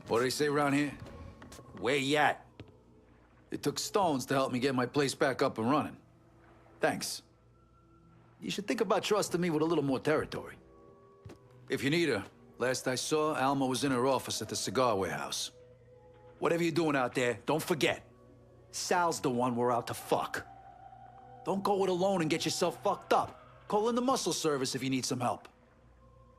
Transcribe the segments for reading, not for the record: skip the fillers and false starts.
What do they say around here? Where you at? It took stones to help me get my place back up and running. Thanks. You should think about trusting me with a little more territory. If you need her, last I saw, Alma was in her office at the cigar warehouse. Whatever you're doing out there, don't forget. Sal's the one we're out to fuck. Don't go it alone and get yourself fucked up. Call in the muscle service if you need some help.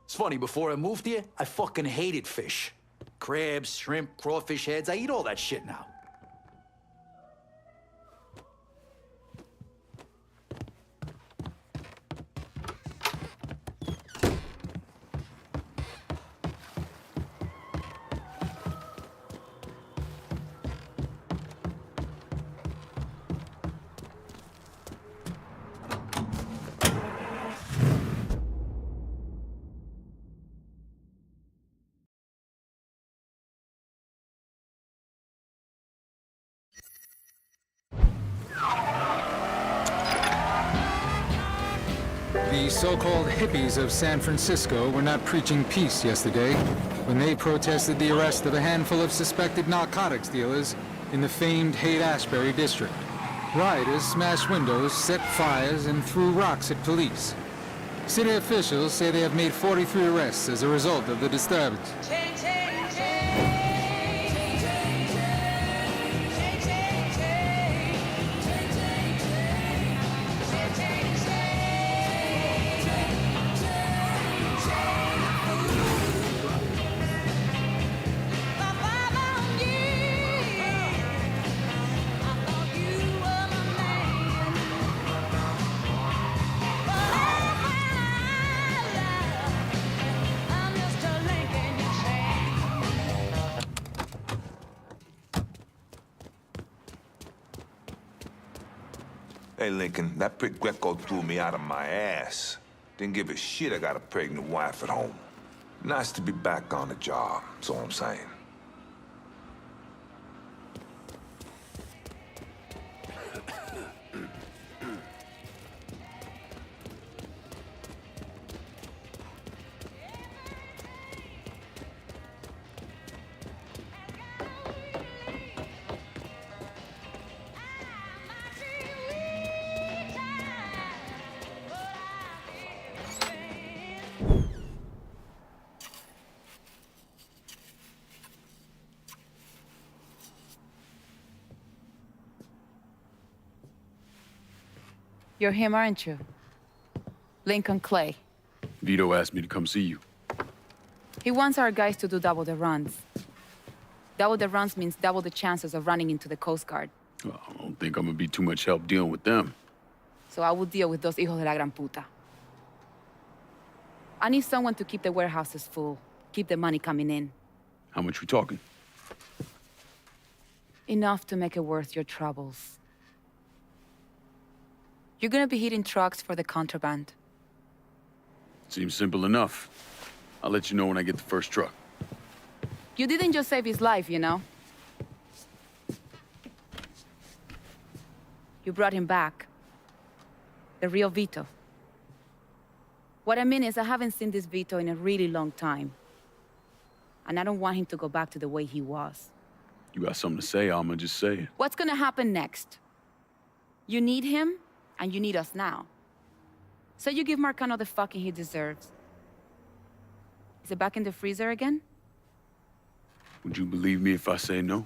It's funny, before I moved here, I fucking hated fish. Crabs, shrimp, crawfish heads, I eat all that shit now. The so-called hippies of San Francisco were not preaching peace yesterday when they protested the arrest of a handful of suspected narcotics dealers in the famed Haight-Ashbury district. Rioters smashed windows, set fires, and threw rocks at police. City officials say they have made 43 arrests as a result of the disturbance. Hey, Lincoln, that prick Greco threw me out of my ass. Didn't give a shit I got a pregnant wife at home. Nice to be back on the job, that's all I'm saying. You're him, aren't you? Lincoln Clay. Vito asked me to come see you. He wants our guys to do double the runs. Double the runs means double the chances of running into the Coast Guard. Well, I don't think I'm gonna be too much help dealing with them. So I will deal with those hijos de la gran puta. I need someone to keep the warehouses full, keep the money coming in. How much we talking? Enough to make it worth your troubles. You're gonna be hitting trucks for the contraband. Seems simple enough. I'll let you know when I get the first truck. You didn't just save his life, you know? You brought him back. The real Vito. What I mean is, I haven't seen this Vito in a really long time. And I don't want him to go back to the way he was. You got something to say, I'ma just say it. What's gonna happen next? You need him, and you need us now. So you give Marcano the fucking he deserves. Is it back in the freezer again? Would you believe me if I say no?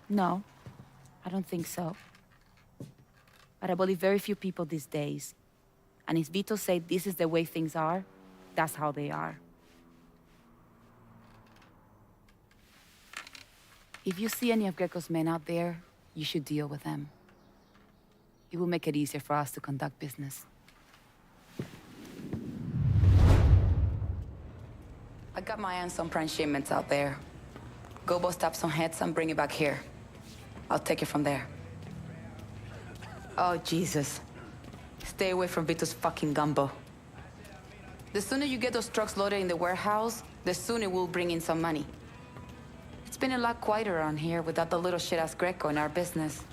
No, I don't think so. But I believe very few people these days. And if Vito said this is the way things are, that's how they are. If you see any of Greco's men out there, you should deal with them. It will make it easier for us to conduct business. I got my eye on some prime shipments out there. Go bust up some heads and bring it back here. I'll take it from there. Oh, Jesus. Stay away from Vito's fucking gumbo. The sooner you get those trucks loaded in the warehouse, the sooner we'll bring in some money. It's been a lot quieter around here without the little shit-ass Greco in our business.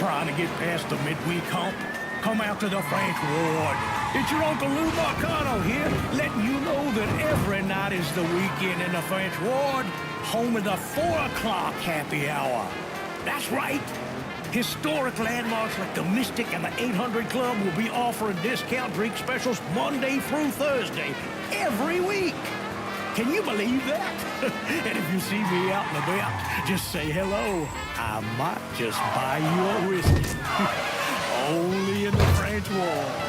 trying to get past the midweek hump? Come out to the French Ward. It's your Uncle Lou Marcano here, letting you know that every night is the weekend in the French Ward, home of the 4 o'clock happy hour. That's right. Historic landmarks like the Mystic and the 800 Club will be offering discount drink specials Monday through Thursday, every week. Can you believe that? And if you see me out and about, just say hello. I might just buy you a whiskey. Only in the French Ward.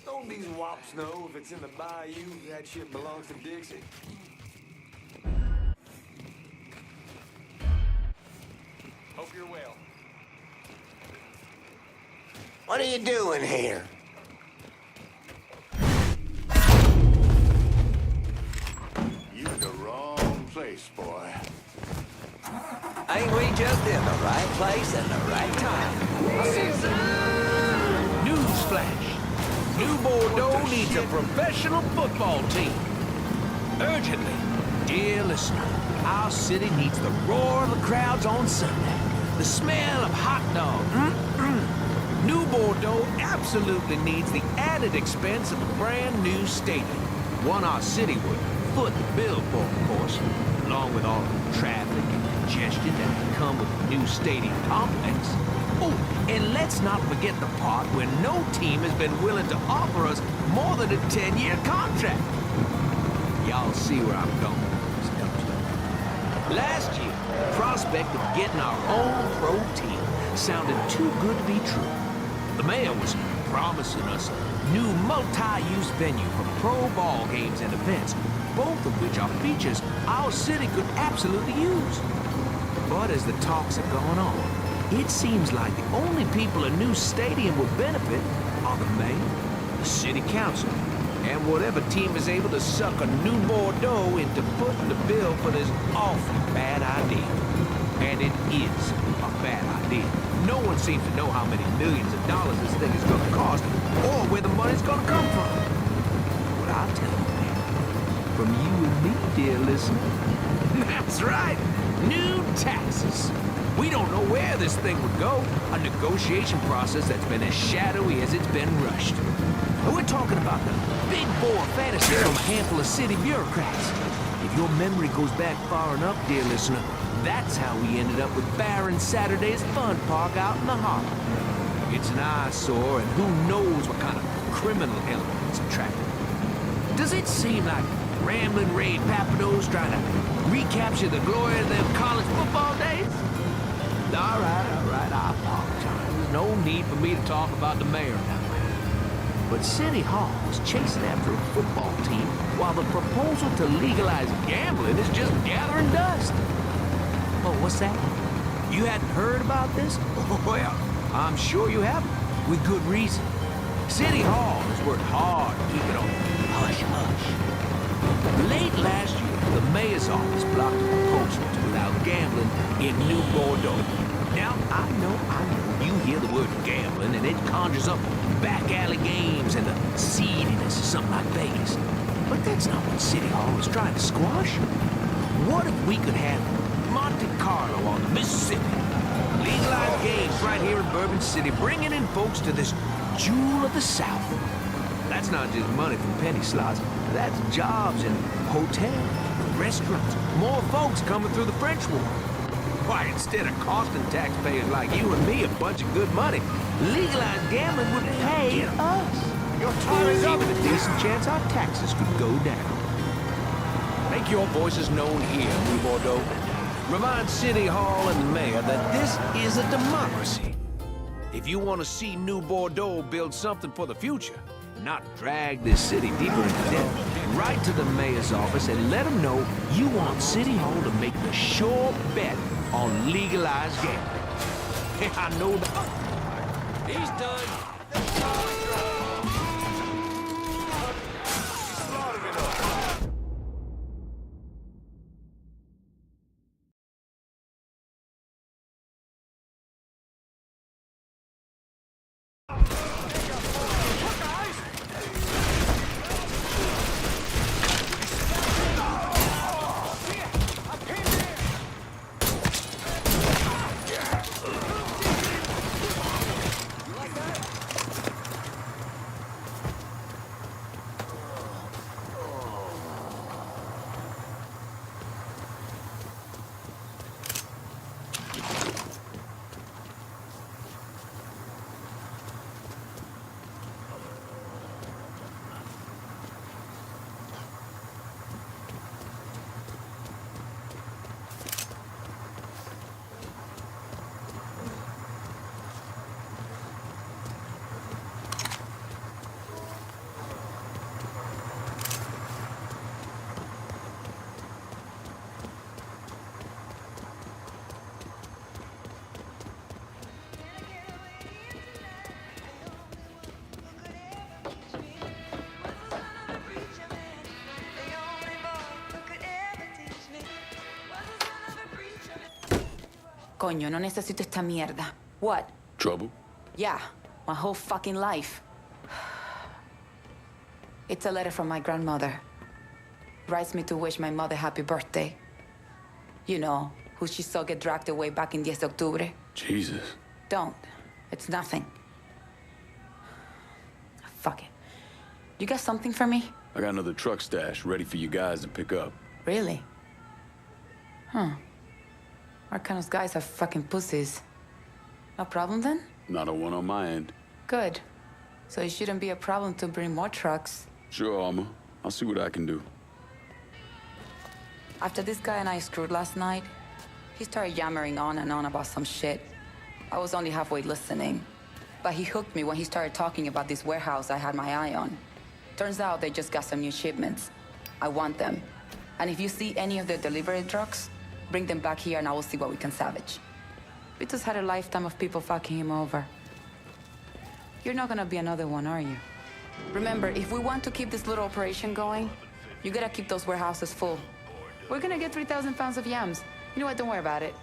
Don't these wops know if it's in the bayou, that shit belongs to Dixie? Hope you're well. What are you doing here? You in the wrong place, boy. Ain't we just in the right place at the right time? Newsflash. New Bordeaux needs a professional football team. Urgently, dear listener, our city needs the roar of the crowds on Sunday, the smell of hot dogs. New Bordeaux absolutely needs the added expense of a brand new stadium. One our city would foot the bill for, of course, along with all the traffic and congestion that would come with the new stadium complex. Oh, and let's not forget the part where no team has been willing to offer us more than a 10-year contract. Y'all see where I'm going with this, don't you? Last year, the prospect of getting our own pro team sounded too good to be true. The mayor was promising us a new multi-use venue for pro ball games and events, both of which are features our city could absolutely use. But as the talks have gone on, it seems like the only people a new stadium would benefit are the mayor, the city council, and whatever team is able to suck a new Bordeaux into footing the bill for this awfully bad idea. And it is a bad idea. No one seems to know how many millions of dollars this thing is going to cost or where the money's going to come from. But I'll tell you, man, from you and me, dear listener, that's right, new taxes. We don't know where this thing would go, a negotiation process that's been as shadowy as it's been rushed. And we're talking about the big bore fantasy from a handful of city bureaucrats. If your memory goes back far enough, dear listener, that's how we ended up with Barron Saturday's Fun Park out in the harbor. It's an eyesore, and who knows what kind of criminal element it's attracting. Does it seem like Ramblin' Ray Papados trying to recapture the glory of them college football days? All right, I apologize. There's no need for me to talk about the mayor now. But City Hall is chasing after a football team while the proposal to legalize gambling is just gathering dust. Oh, what's that? You hadn't heard about this? Well, I'm sure you haven't, with good reason. City Hall has worked hard to keep it on hush-hush. Late last year, the mayor's office blocked a proposal to allow gambling in New Bordeaux. Now, I know, you hear the word gambling and it conjures up back alley games and the seediness of something like Vegas. But that's not what City Hall is trying to squash. What if we could have Monte Carlo on the Mississippi? Legalized games right here in Bourbon City, bringing in folks to this jewel of the South. That's not just money from penny slots. That's jobs in hotels, restaurants, more folks coming through the French War. Why, instead of costing taxpayers like you and me a bunch of good money, legalized gambling would pay us. Your time is up. Even a decent chance our taxes could go down. Make your voices known here, New Bordeaux. Remind City Hall and the mayor that this is a democracy. If you want to see New Bordeaux build something for the future, not drag this city deeper into debt, write to the mayor's office and let him know you want City Hall to make the sure bet on legalized gambling. I know that. He's done. Coño, no necesito esta mierda. What? Trouble? Yeah, my whole fucking life. It's a letter from my grandmother. Writes me to wish my mother happy birthday. You know, who she saw get dragged away back in 10 de octubre. Jesus. Don't. It's nothing. Fuck it. You got something for me? I got another truck stash ready for you guys to pick up. Really? Huh. Arcano's guys are fucking pussies. No problem then? Not a one on my end. Good. So it shouldn't be a problem to bring more trucks. Sure, Armor. I'll see what I can do. After this guy and I screwed last night, he started yammering on and on about some shit. I was only halfway listening. But he hooked me when he started talking about this warehouse I had my eye on. Turns out they just got some new shipments. I want them. And if you see any of the delivery trucks, bring them back here and I will see what we can salvage. Vitus had a lifetime of people fucking him over. You're not gonna be another one, are you? Remember, if we want to keep this little operation going, you gotta keep those warehouses full. We're gonna get 3,000 pounds of yams. You know what, don't worry about it.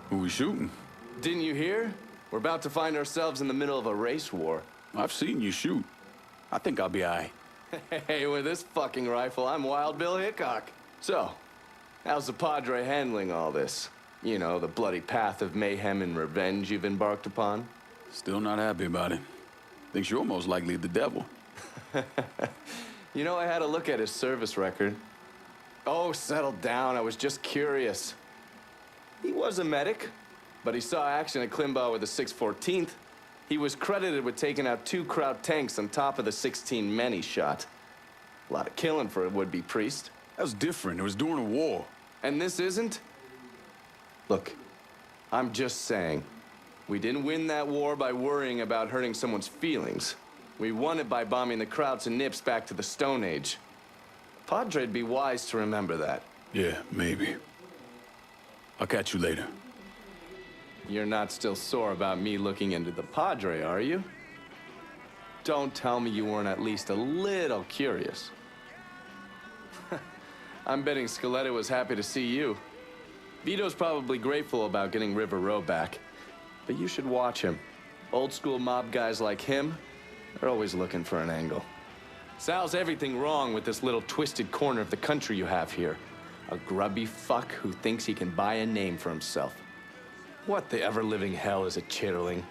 Who we shooting? Didn't you hear? We're about to find ourselves in the middle of a race war. I've seen you shoot. I think I'll be aight. Hey, with this fucking rifle, I'm Wild Bill Hickok. So, how's the Padre handling all this? You know, the bloody path of mayhem and revenge you've embarked upon? Still not happy about it. Thinks you're most likely the devil. You know, I had a look at his service record. Oh, settle down. I was just curious. He was a medic, but he saw action at Klimbaugh with the 614th. He was credited with taking out 2 Kraut tanks on top of the 16 men he shot. A lot of killing for a would-be priest. That was different. It was during a war. And this isn't? Look, I'm just saying, we didn't win that war by worrying about hurting someone's feelings. We won it by bombing the Krauts and Nips back to the Stone Age. Padre'd be wise to remember that. Yeah, maybe. I'll catch you later. You're not still sore about me looking into the Padre, are you? Don't tell me you weren't at least a little curious. I'm betting Scaletta was happy to see you. Vito's probably grateful about getting River Row back. But you should watch him. Old school mob guys like him are always looking for an angle. Sal's everything wrong with this little twisted corner of the country you have here. A grubby fuck who thinks he can buy a name for himself. What the ever-living hell is a chitterling?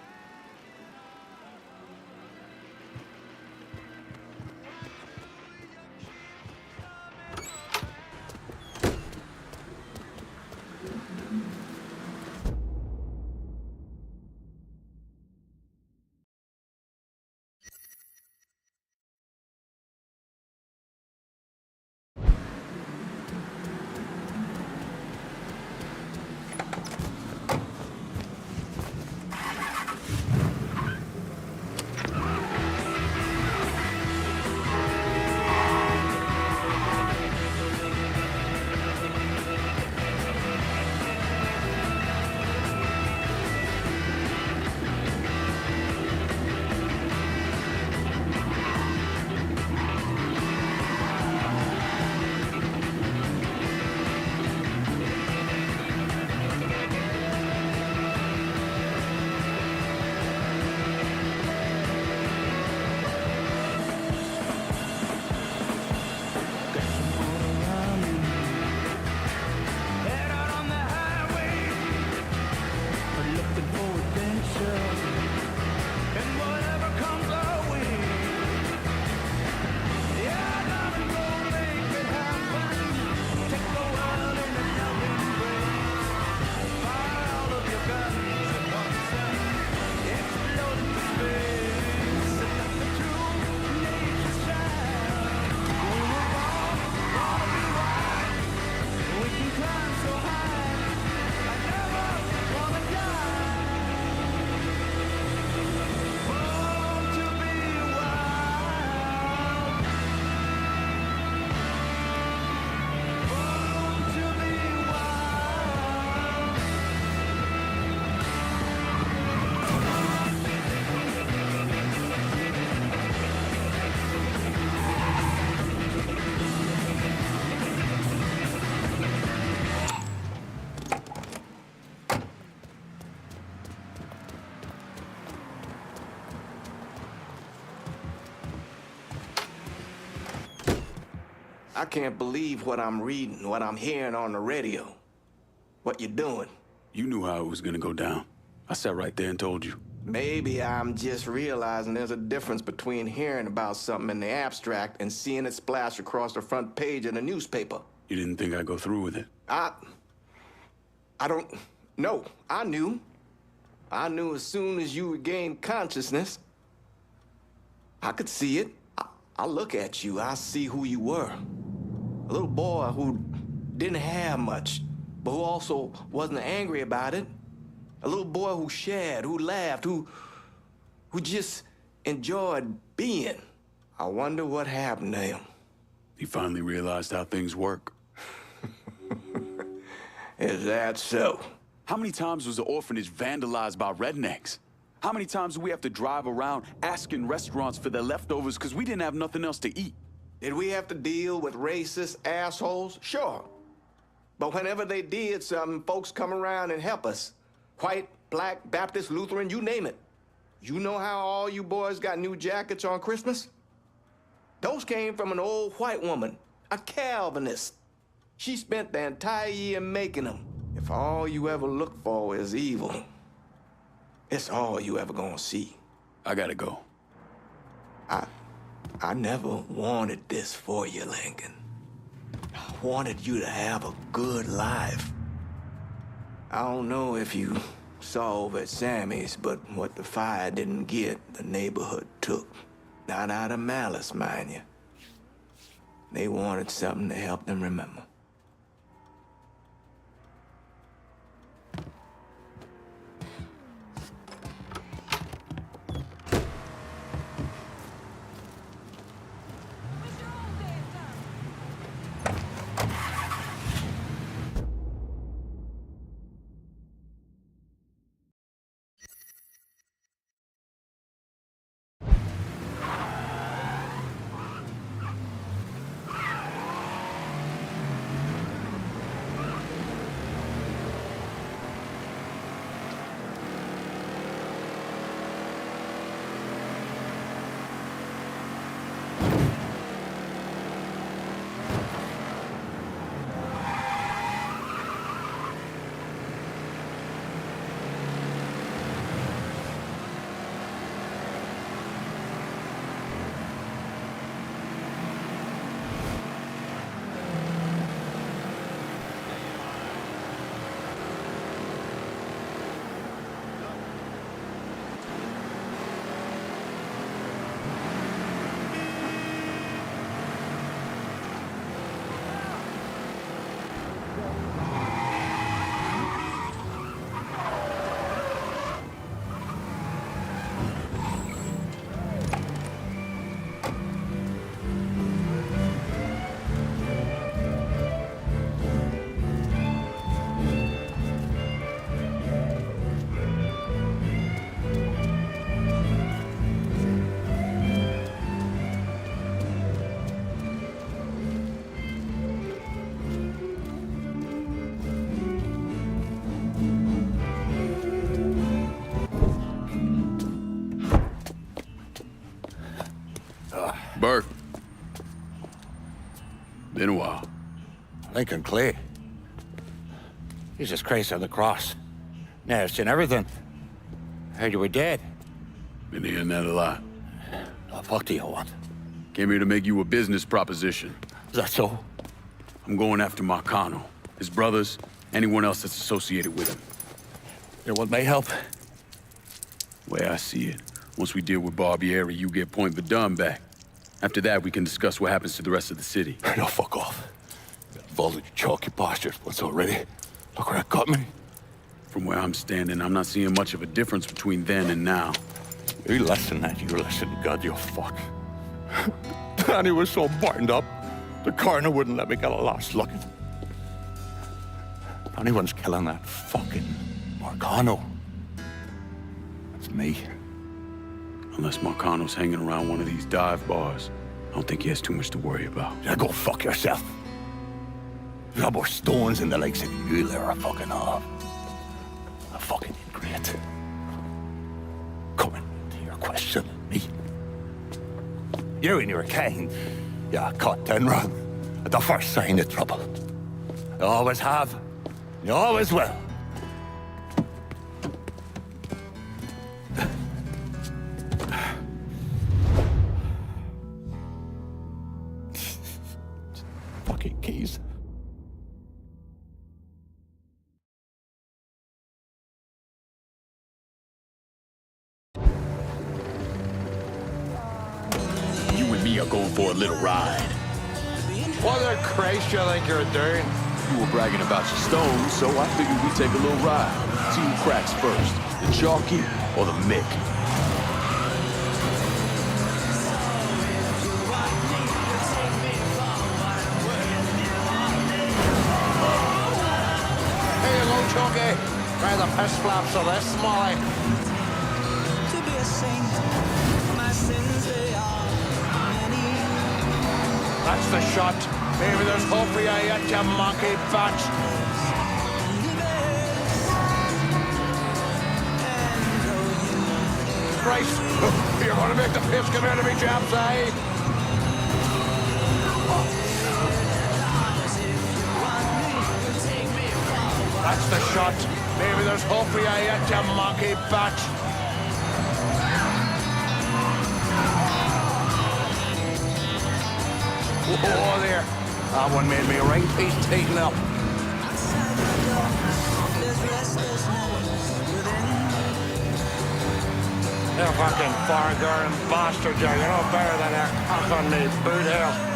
I can't believe what I'm reading, what I'm hearing on the radio. What you doing? You knew how it was gonna go down. I sat right there and told you. Maybe I'm just realizing there's a difference between hearing about something in the abstract and seeing it splash across the front page of the newspaper. You didn't think I'd go through with it? I don't know. I knew. I knew as soon as you regained consciousness. I could see it. I look at you, I see who you were. A little boy who didn't have much, but who also wasn't angry about it. A little boy who shared, who laughed, who just enjoyed being. I wonder what happened to him. He finally realized how things work. Is that so? How many times was the orphanage vandalized by rednecks? How many times do we have to drive around asking restaurants for their leftovers because we didn't have nothing else to eat? Did we have to deal with racist assholes? Sure. But whenever they did something, folks come around and help us. White, black, Baptist, Lutheran, you name it. You know how all you boys got new jackets on Christmas? Those came from an old white woman, a Calvinist. She spent the entire year making them. If all you ever look for is evil, it's all you ever gonna see. I gotta go. I never wanted this for you, Lincoln. I wanted you to have a good life. I don't know if you saw over at Sammy's, but what the fire didn't get, the neighborhood took. Not out of malice, mind you. They wanted something to help them remember. Burke. Been a while. Lincoln Clay. Jesus Christ on the cross. Now, I've seen everything. Heard you were dead. Been hearing that a lot. What the fuck do you want? Came here to make you a business proposition. Is that so? I'm going after Marcano, his brothers, anyone else that's associated with him. You want my help? Way I see it, once we deal with Barbieri, you get Point Verdun back. After that, we can discuss what happens to the rest of the city. No, fuck off. Involved with your chalky bastards once already. Look where it got me. From where I'm standing, I'm not seeing much of a difference between then and now. You listen, and you listen, God, you fuck. Danny was so burned up, the coroner wouldn't let me get a last look. If anyone's killing that fucking Marcano, it's me. Unless Marcano's hanging around one of these dive bars, I don't think he has too much to worry about. Yeah, go fuck yourself. You got more stones in the legs than you there are fucking off. A fucking ingrate. Coming to your question, me. You and your kind, you caught and run at the first sign of trouble. You always have, you always will. Fucking keys. going for a little ride. What the Christ you think you're doing? You were bragging about your stones, so I figured we'd take a little ride. See who cracks first, the Chalky or the Mick. Here you go, Chunky. Try the piss flaps of this, Molly. To be a saint, my sins they are many. That's the shot. Maybe there's hope for you yet, you monkey batch. Christ, you're gonna make the piss come out of me, chaps, eh? That's the shot. Maybe there's hope for you yet, you monkey batch. Oh, there. That one made me a right piece taken up. You fucking far-going bastard, you know better than that cock on me boot hill.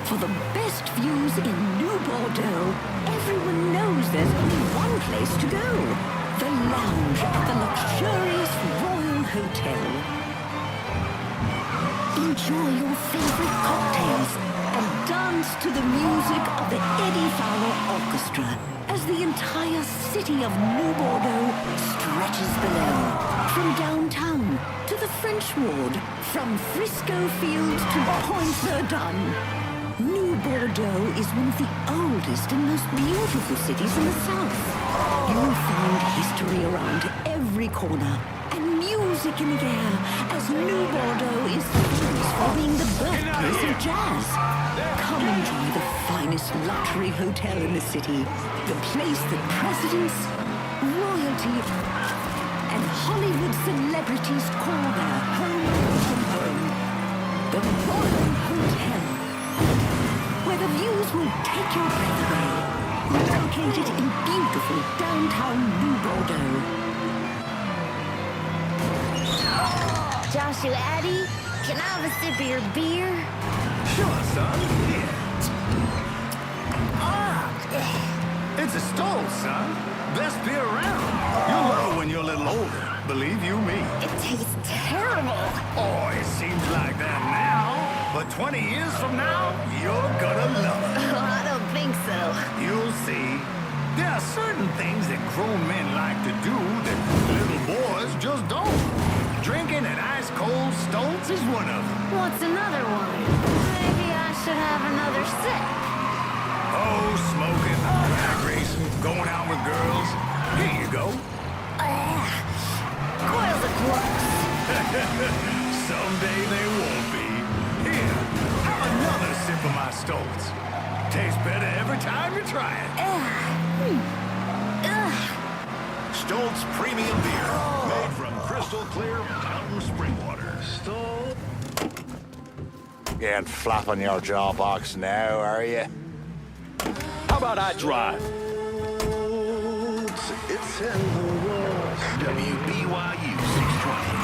For the best views in New Bordeaux, everyone knows there's only one place to go. The lounge at the luxurious Royal Hotel. Enjoy your favorite cocktails and dance to the music of the Eddie Fowler Orchestra as the entire city of New Bordeaux stretches below. From downtown to the French Ward, from Frisco Field to Pointe-Verdun. New Bordeaux is one of the oldest and most beautiful cities in the south. You'll find history around every corner and music in the air, as New Bordeaux is famous for being the birthplace of jazz. Come enjoy the finest luxury hotel in the city, the place that presidents, royalty, and Hollywood celebrities call their home from home. The Royal Hotel, where the views will take your breath away. Located in beautiful downtown New Bordeaux. Joshua Addy, can I have a sip of your beer? Sure, son. Here. It's a stove, son. Best beer around. You'll love it when you're a little older. Believe you me. It tastes terrible. Oh, it seems like that now. But 20 years from now, you're gonna love it. Oh, I don't think so. You'll see. There are certain things that grown men like to do that little boys just don't. Drinking an ice-cold Stoltz is one of them. What's another one? Maybe I should have another sip. Oh, smoking, drag racing, going out with girls. Here you go. Coils are gross. Someday they won't be. Here, have another sip of my Stoltz. Tastes better every time you try it. Stoltz Premium Beer. Made from crystal clear mountain spring water. You ain't flapping your jaw box now, are you? How about I drive? It's in the world. WBYU 620.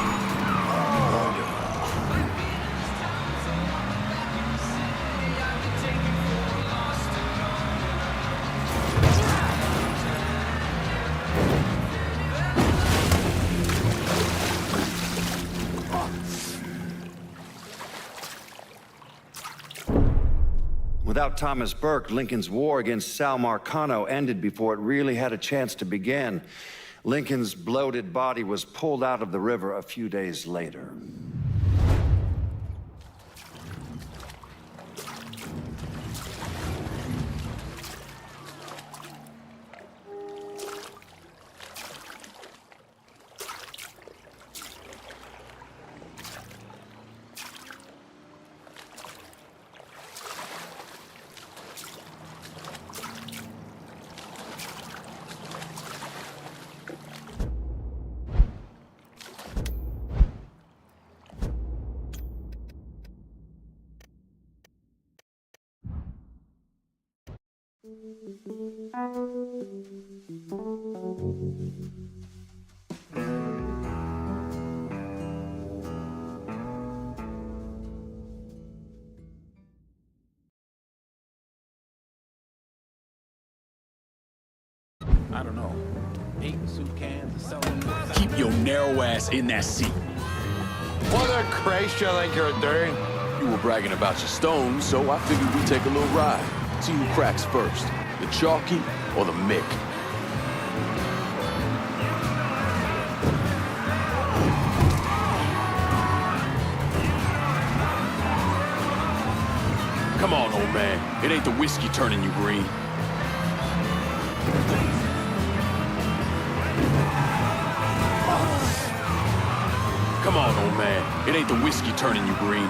Without Thomas Burke, Lincoln's war against Sal Marcano ended before it really had a chance to begin. Lincoln's bloated body was pulled out of the river a few days later. I don't know. 8 soup cans or something. Keep your narrow ass in that seat. What the Christ you think you're doing? You were bragging about your stones, so I figured we'd take a little ride. See who cracks first, the Chalky or the Mick. Come on, old man. It ain't the whiskey turning you green. Come on, old man. It ain't the whiskey turning you green.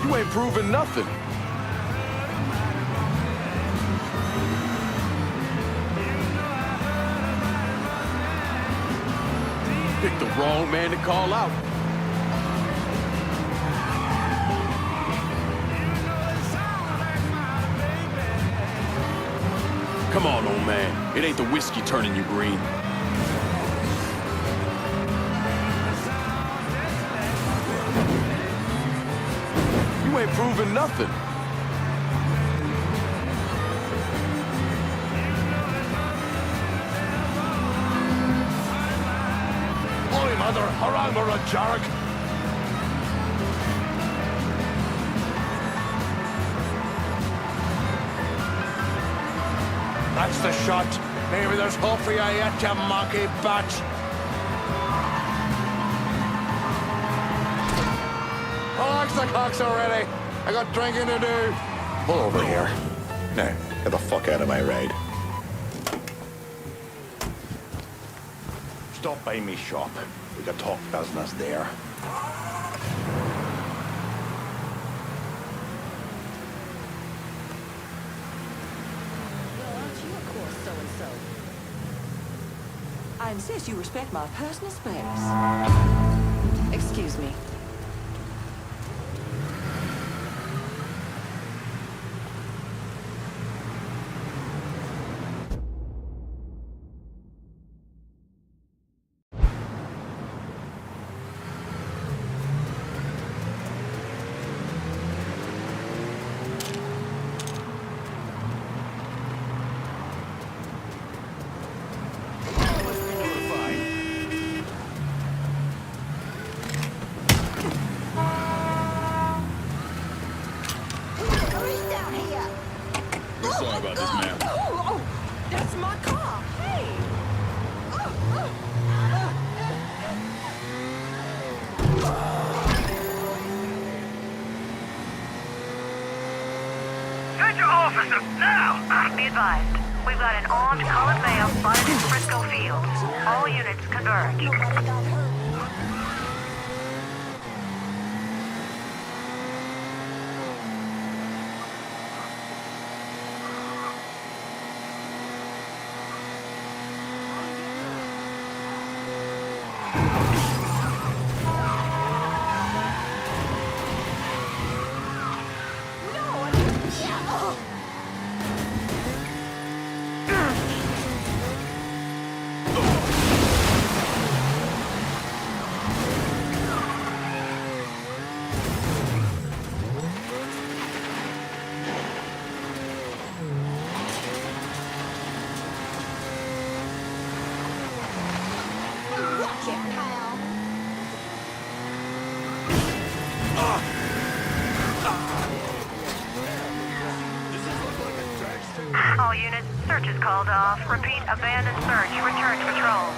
You ain't proving nothing. Picked the wrong man to call out. Come on, old man. It ain't the whiskey turning you green. You ain't proving nothing. Oi, mother, haram or a jarg. That's the shot. Maybe there's hope for you yet, you monkey batch. Relax the cocks already. I got drinking to do. Pull over here. Now, get the fuck out of my ride. Stop by me shop. We can talk business there. I insist you respect my personal space. Excuse me. Sorry about this, ma'am. Oh, that's my car. Hey. Get your officer now! Be advised, we've got an armed colored male spotted in Frisco Field. All units converge. All units, search is called off. Repeat, abandon search. Return to patrol.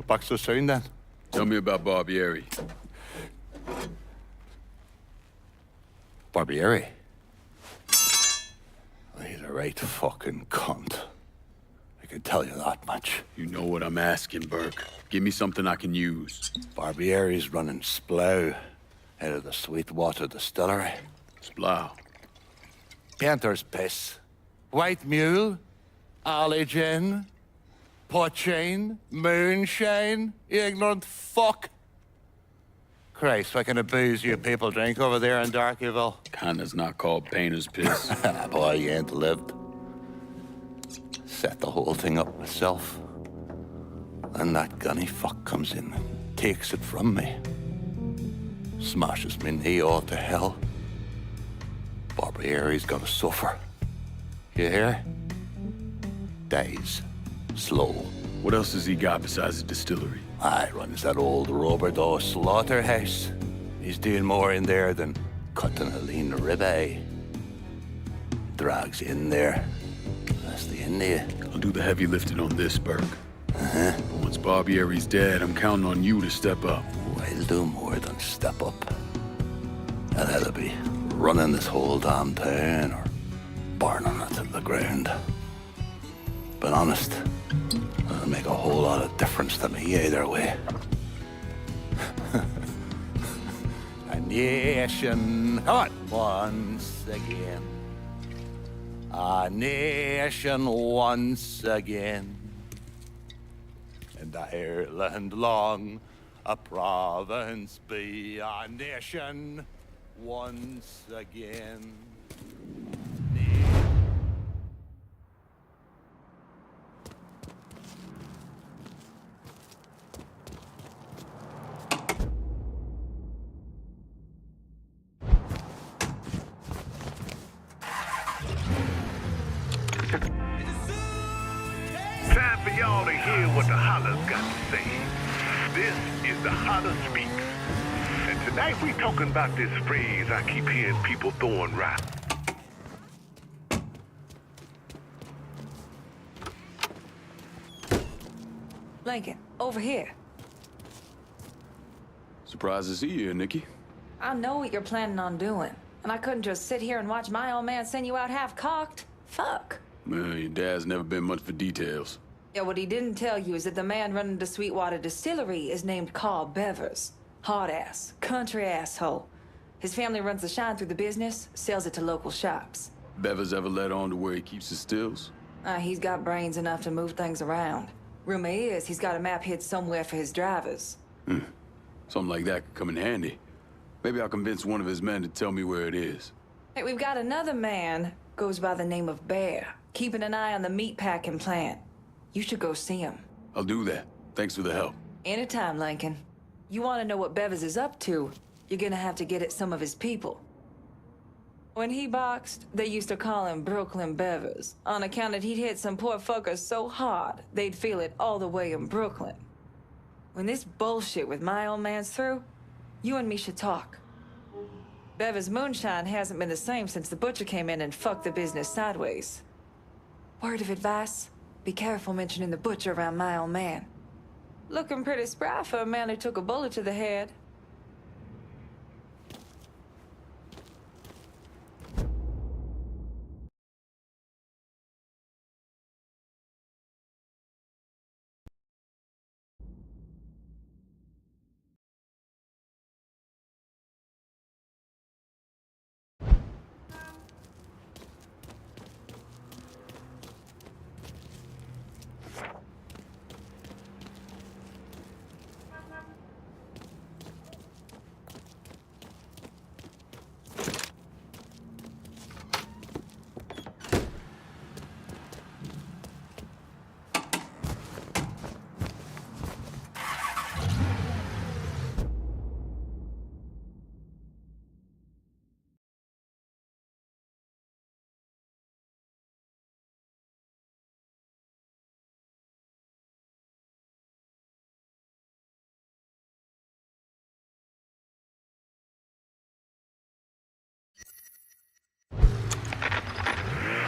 Back so soon, then? Tell me about Barbieri. Barbieri? He's a right fucking cunt. I can tell you that much. You know what I'm asking, Burke. Give me something I can use. Barbieri's running Splow out of the Sweetwater Distillery. Splow? Painter's piss. White mule. Alley gin. Poachine. Moonshine. You ignorant fuck. Christ, what kind of booze you people drink over there in Darkyville? Kinda's not called painter's piss. Boy, you ain't lived. Set the whole thing up myself. And that gunny fuck comes in and takes it from me. Smashes me knee all to hell. Barbieri's gotta suffer. You hear? Dies. Slow. What else has he got besides the distillery? I runs that old Robert O. slaughterhouse. He's doing more in there than cutting a lean ribeye. Drags in there. That's the India. I'll do the heavy lifting on this, Burke. Uh-huh. But once Barbieri's dead, I'm counting on you to step up. I'll do more than step up. I'll either be running this whole damn town or burning it to the ground. But honest, it'll make a whole lot of difference to me either way. A nation, come on, once again. A nation once again. And Ireland long, a province be, a nation once again. Time for y'all to hear what the Holler's got to say. This is the Holler Speaks. And tonight we talking about this phrase I keep hearing people throwing around. Lincoln, over here. Surprised to see you here, Nikki. I know what you're planning on doing, and I couldn't just sit here and watch my old man send you out half-cocked. Fuck. Well, your dad's never been much for details. Yeah, what he didn't tell you is that the man running the Sweetwater Distillery is named Carl Bevers. Hard ass, country asshole. His family runs the shine through the business, sells it to local shops. Bevers ever let on to where he keeps his stills? He's got brains enough to move things around. Rumor is he's got a map hid somewhere for his drivers. Something like that could come in handy. Maybe I'll convince one of his men to tell me where it is. Hey, we've got another man, goes by the name of Bear, keeping an eye on the meatpacking plant. You should go see him. I'll do that. Thanks for the help. Anytime, Lincoln. You want to know what Bevers is up to, you're gonna have to get at some of his people. When he boxed, they used to call him Brooklyn Bevers, on account that he'd hit some poor fuckers so hard, they'd feel it all the way in Brooklyn. When this bullshit with my old man's through, you and me should talk. Bevers' moonshine hasn't been the same since the butcher came in and fucked the business sideways. Word of advice, be careful mentioning the butcher around my old man. Looking pretty spry for a man who took a bullet to the head.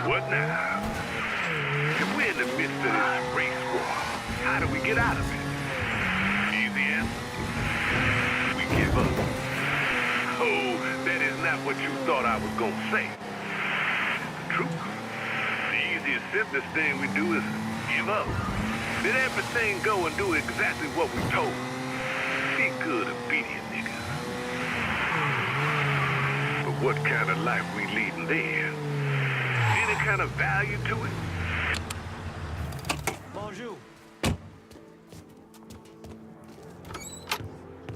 What now? If we're in the midst of this race war, how do we get out of it? Easy answer. We give up. Oh, that is not what you thought I was gonna say. It's the truth. The easiest, simplest thing we do is give up. Let everything go and do exactly what we told. Be good, obedient niggas. But what kind of life we leading there? Any kind of value to it? Bonjour.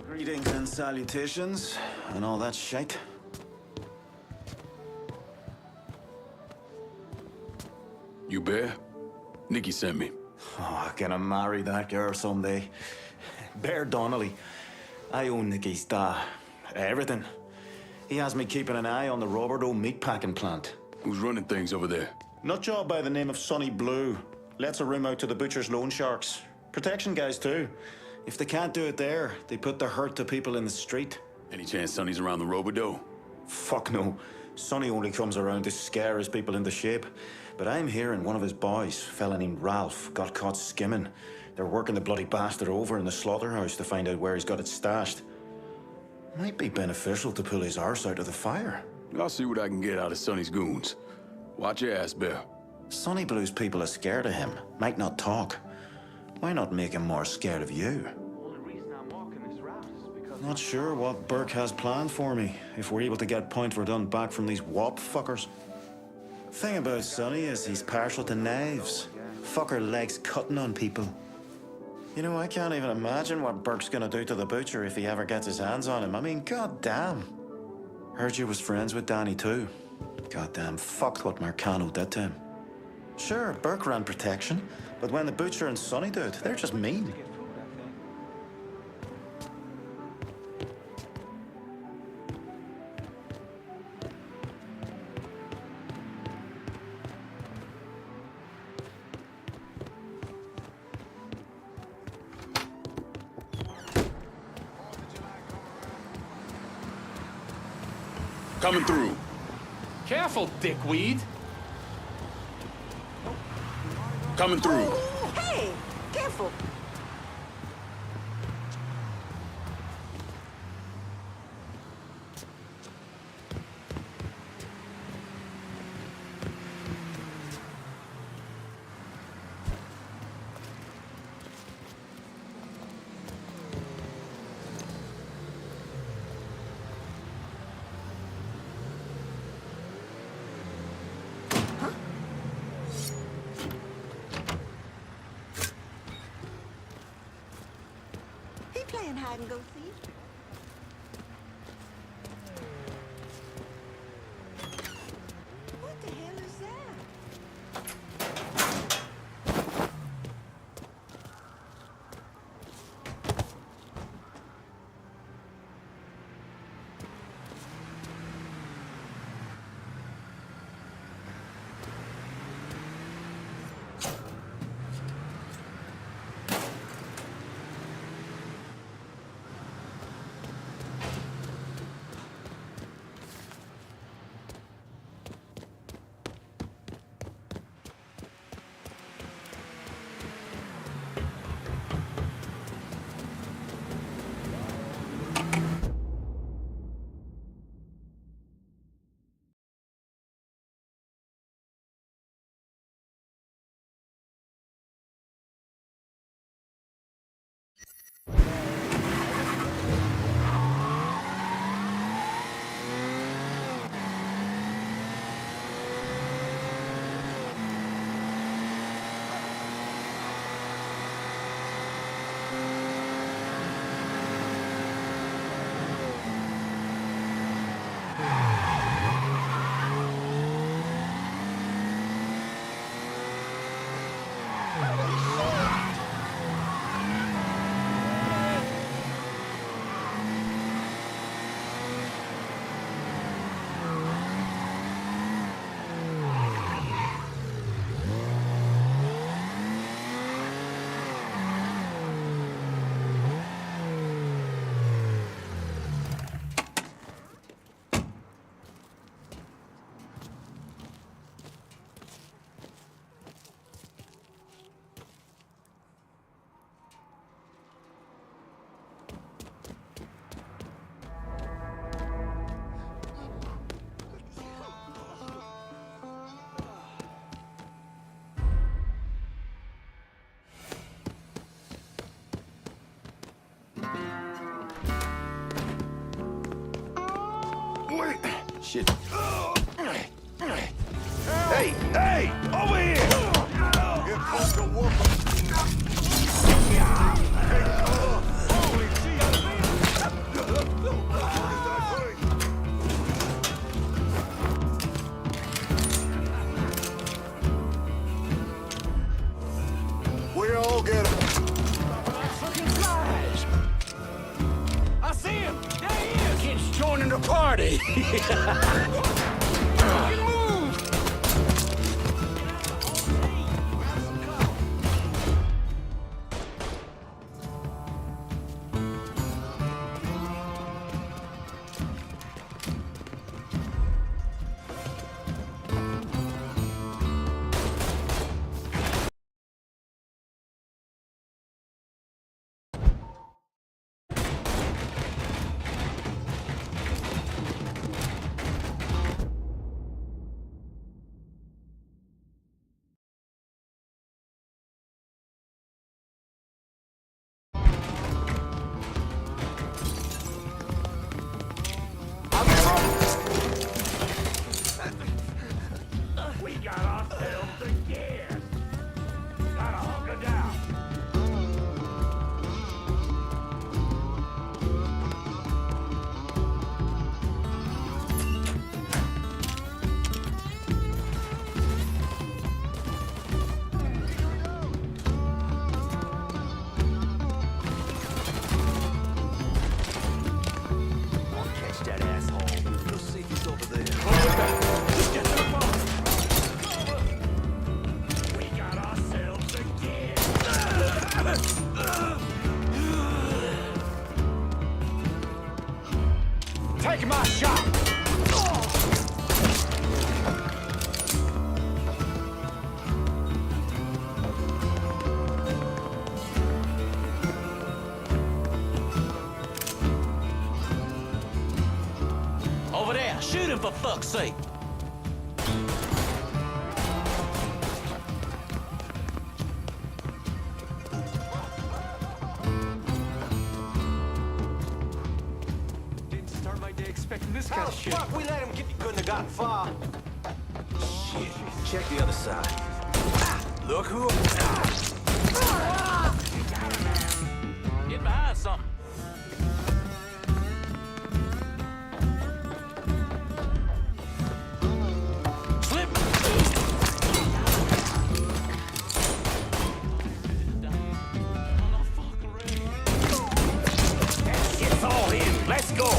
Greetings and salutations, and all that shite. You Bear? Nikki sent me. Oh, gonna marry that girl someday. Bear Donnelly. I own Nicky's everything. He has me keeping an eye on the Roberto meatpacking plant. Who's running things over there? Nutjob by the name of Sonny Blue. Lets a room out to the butcher's loan sharks. Protection guys, too. If they can't do it there, they put the hurt to people in the street. Any chance Sonny's around the Robodo? Fuck no. Sonny only comes around to scare his people into shape. But I'm hearing one of his boys, a fella named Ralph, got caught skimming. They're working the bloody bastard over in the slaughterhouse to find out where he's got it stashed. Might be beneficial to pull his arse out of the fire. I'll see what I can get out of Sonny's goons. Watch your ass, Bear. Sonny Blue's people are scared of him, might not talk. Why not make him more scared of you? Not sure what Burke has planned for me, if we're able to get Point Verdun back from these WAP fuckers. Thing about Sonny is he's partial to knives. Fucker likes cutting on people. You know, I can't even imagine what Burke's gonna do to the butcher if he ever gets his hands on him. I mean, goddamn. Heard you was friends with Danny too. Goddamn fucked what Marcano did to him. Sure, Burke ran protection, but when the butcher and Sonny do it, they're just mean. Coming through. Careful, dickweed. Coming through. Oh, hey! Careful! Playing hide and go seek. What the hell is that? shit. Hey, hey, over here! Get close to work. We all get it. Fucking flies! I see him! There he is! Kid's joining the party! Fucking move! We got ourselves a gas. Gotta hunker down. I'll catch that asshole. We'll see if he's over there. We got ourselves a gas. Take my shot! Over there, shoot him for fuck's sake! Didn't start my day expecting this kind of shit. Fuck, we let him get... Couldn't have gotten far. Shit, check the other side. Look who... Get behind something. Slip! That shit's all in. Let's go.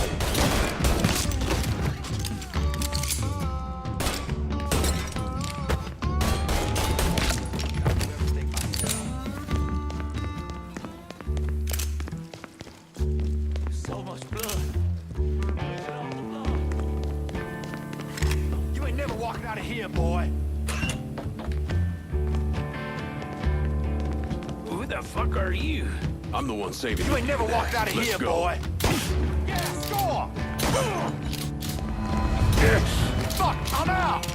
So much blood. You ain't never walking out of here, boy. Who the fuck are you? I'm the one saving You ain't never walked out of Let's here, go. boy. Yeah, score! Yes. Fuck, I'm out!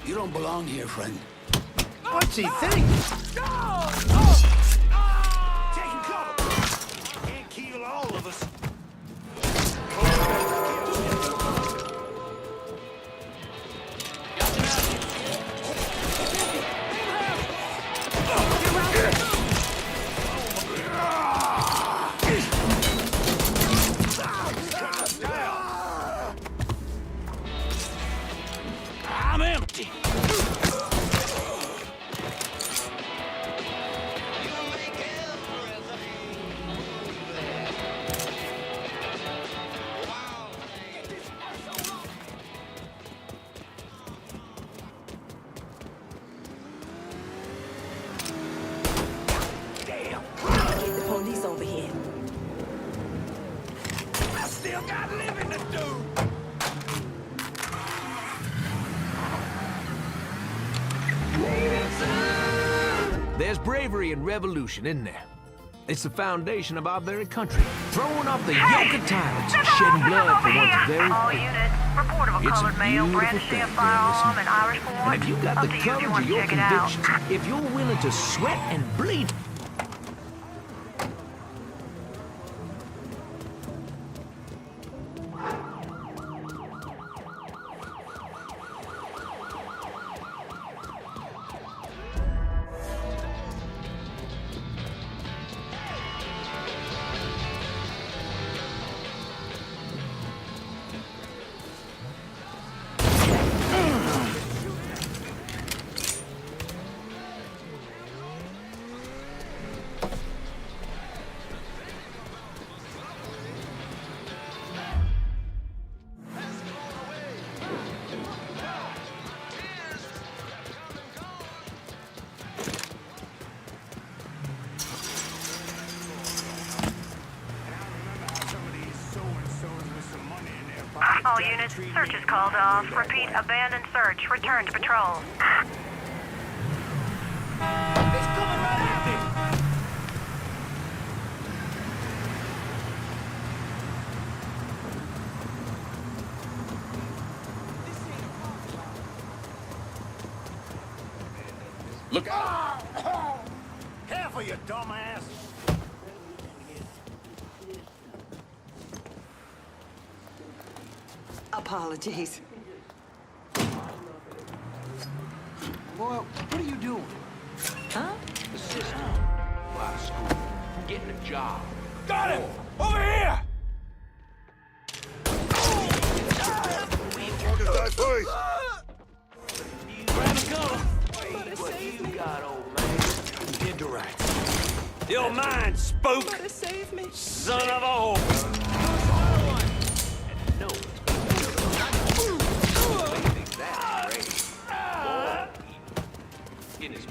You don't belong here, friend. What's he think? Taking cover! Can't kill all of us. I'm empty. Get the police over here. I still got living to do. There's bravery in revolution, isn't there? It's the foundation of our very country. Throwing off the yoke of tyrants and shedding blood for one's very All people. units, report of a It's a colored male beautiful brandishing thing, a dear firearm listener. in Irish Ford. And if you got Up the to you if you courage want of to your check it out. convictions, if you're willing to sweat and bleed, All units, search is called off. Repeat, abandoned search. Return to patrol. Look out! Careful, you dumbass. Apologies. Boy, what are you doing? Huh? Assistant. Out of school. Getting a job. Got him! Over here! Grab a gun. What you got, old man? You did the right thing. You're mine, spook. Save me. Son of a whore. No. Goodness,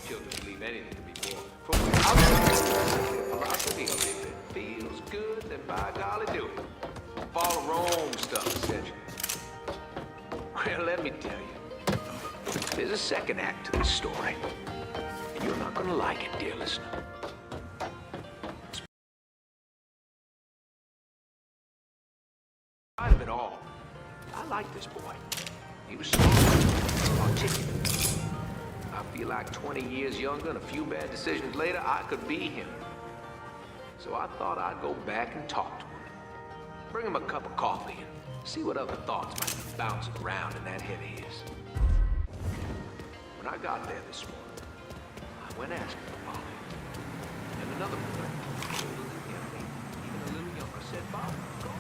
children believe anything to be more. From where I feel if it feels good, then by golly do it. Follow Rome stuff, essentially. Well, let me tell you, there's a second act to this story. And you're not gonna like it, dear listener. In spite of it all, I like this boy. He was smart, articulate. I feel like 20 years younger and a few bad decisions later, I could be him. So I thought I'd go back and talk to him. Bring him a cup of coffee and see what other thoughts might be bouncing around in that head of his. When I got there this morning, I went asking for Molly. And another boy, older than him, even a little younger, said, Bob, go.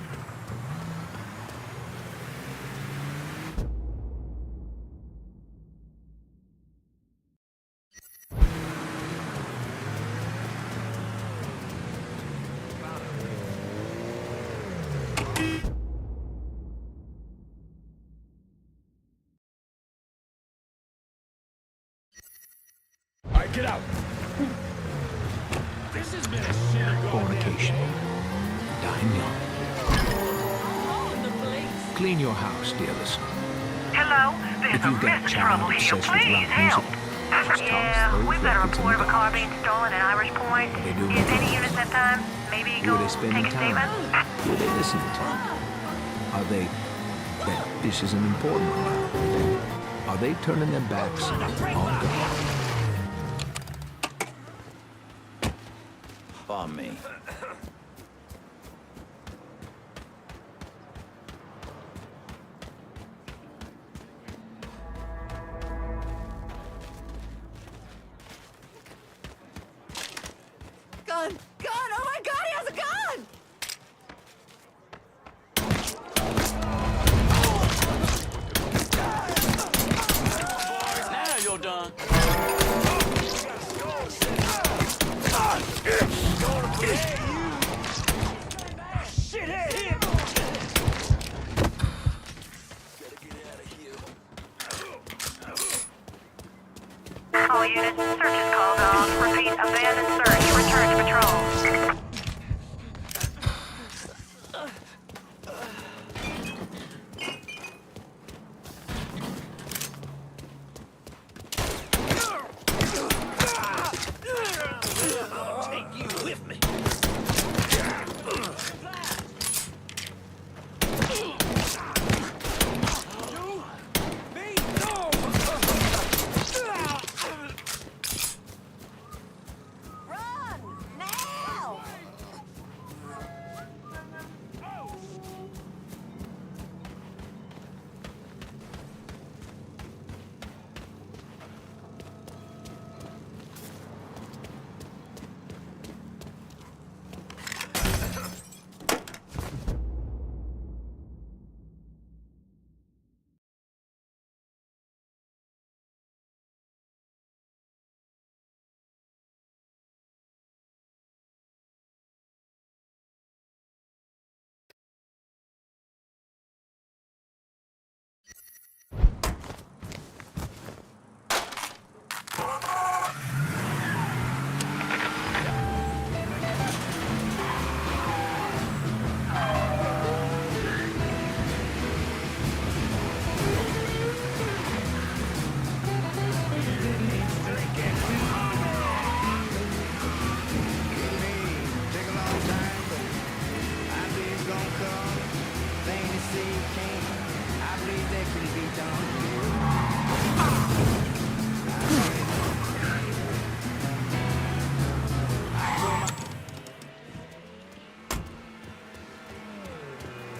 All right, get out. This has been a shit. Fornication. Dying young. Clean your house, dear listener. Hello? There's If a you've got mess of child trouble here. obsessed with Please loud help. music, just tell us Yeah, those we've got a records in report of the a car box. being stolen in Irish Point. They do If nothing. any units have time, maybe Who go are they spending take a time? statement. Who are they listening to? Are they... Well, this is an important one. Are they turning their backs on God? On me. Gun! Gun! Oh my god, he has a gun! Now you're done. All units, search is called off. Repeat, abandoned search. Return to patrol. Take you with me.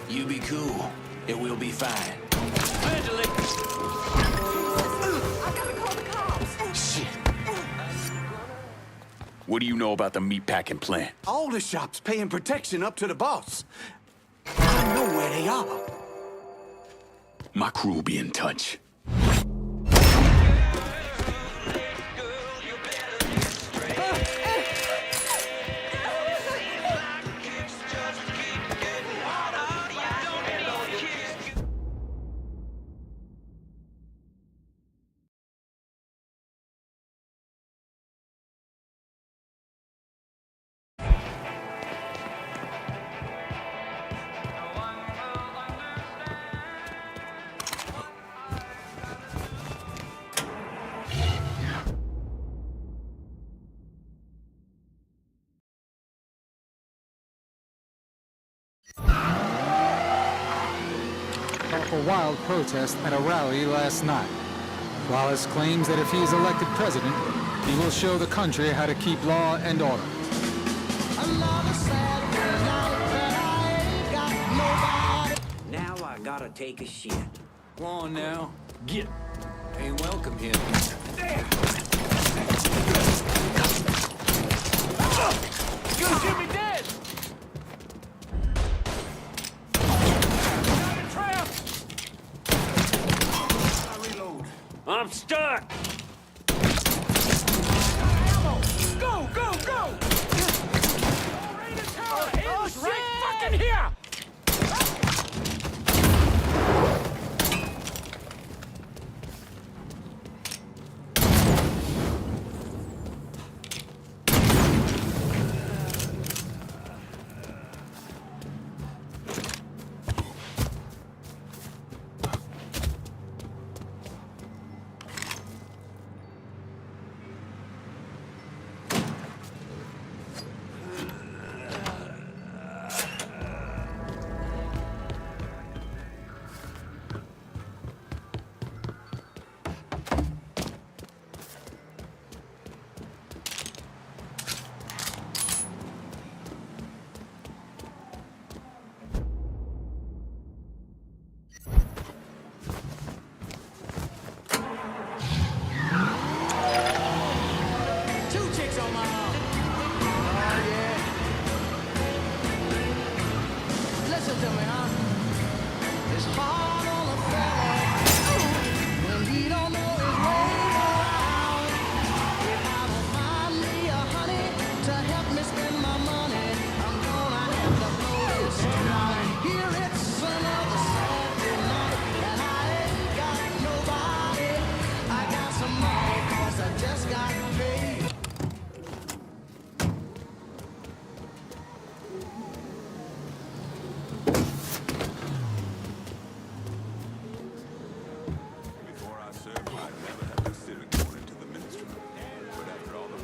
You be cool. It will be fine. I gotta call the cops! Shit. What do you know about the meatpacking plant? All the shops paying protection up to the boss. I know where they are. My crew will be in touch. A wild protest at a rally last night. Wallace claims that if he is elected president, he will show the country how to keep law and order. Now I gotta take a shit. Go on now. Get. Ain't welcome here. You shoot me dead! I'm stuck! Go, go, go! Oh, shit! Right fucking here! It's hard on a fella when he don't know his way around. If I don't find me a honey to help me spend my money, I'm gonna have to blow this tonight. Here it's another Saturday night, and I ain't got nobody. I got some money 'cause I just got paid. Before I served, I'd never have considered going into the ministry. But after all the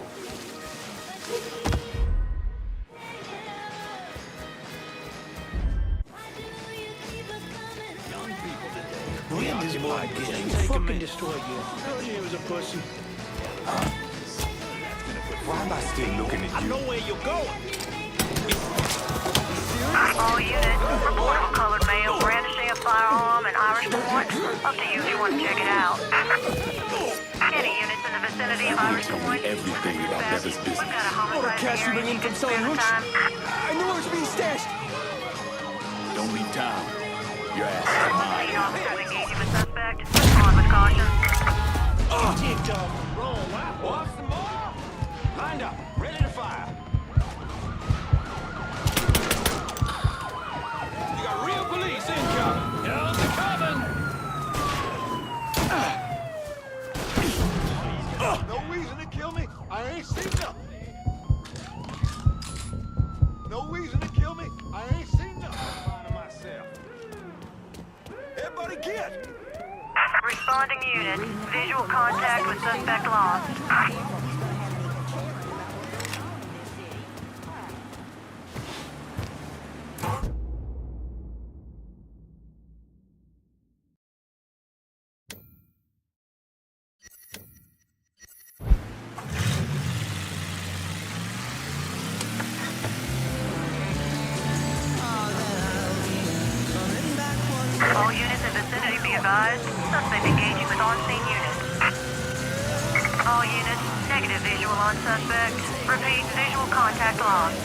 When this boy getting fucking destroyed you? Told you he was a pussy. Why am I still looking at you? I know where you're going. All units, reportable colored male brandishing a firearm and Irish Point. Up to you if you want to check it out. Any units in the vicinity of Irish Point? Everything about Bevis business. We've got a homicide cash you bring in from Southern Hooch? I know where it's being stashed. Don't leave town. Your ass is mine. Lead officers engaging the suspect. Respond with caution. Roll, what? Some more? Lined up, ready to fire. You got real police incoming. How's it coming? No reason to kill me. I ain't seen nothing. No reason to kill me. I ain't seen nothing. I'm finding myself. Everybody get! Responding unit. Visual contact with suspect lost. All units in vicinity be advised. Suspect engaging with on-scene units. All units, negative visual on suspect. Repeat, visual contact lost.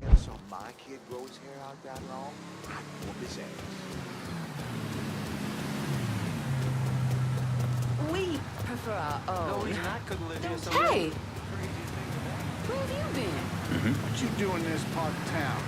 Ever saw my kid grow his hair out that long? I'd whoop his ass. We prefer our own. No reason I couldn't live here so Hey! Where have you been? What you do in this part of town?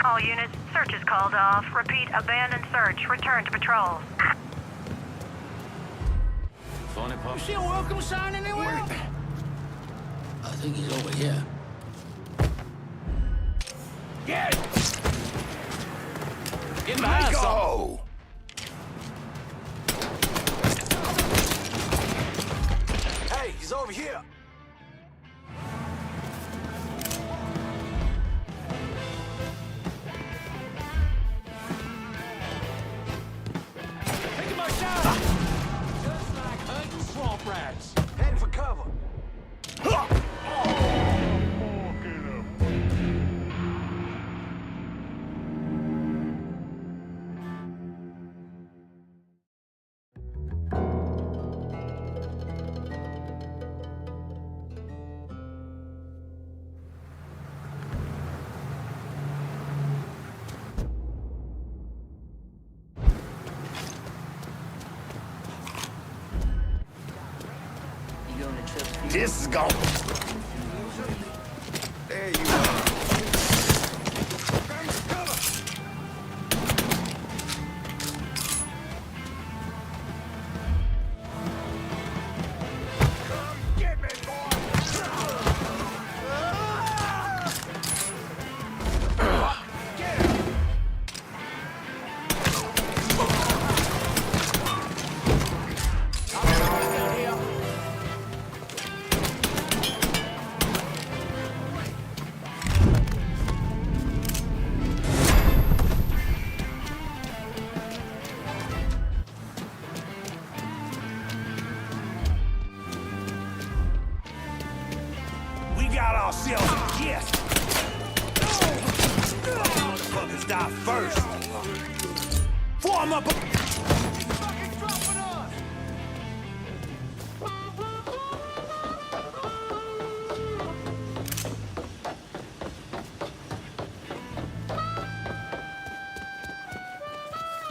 All units, search is called off. Repeat, abandoned search. Return to patrol. Funny pup. You see a welcome sign anywhere? I think he's over here. Get! Get behind Go! Hey, he's over here. Taking my shot! Just like hunting swamp rats. Heading for cover. Cisco. There you are. We got ourselves a gift. Motherfuckers die first. Form up.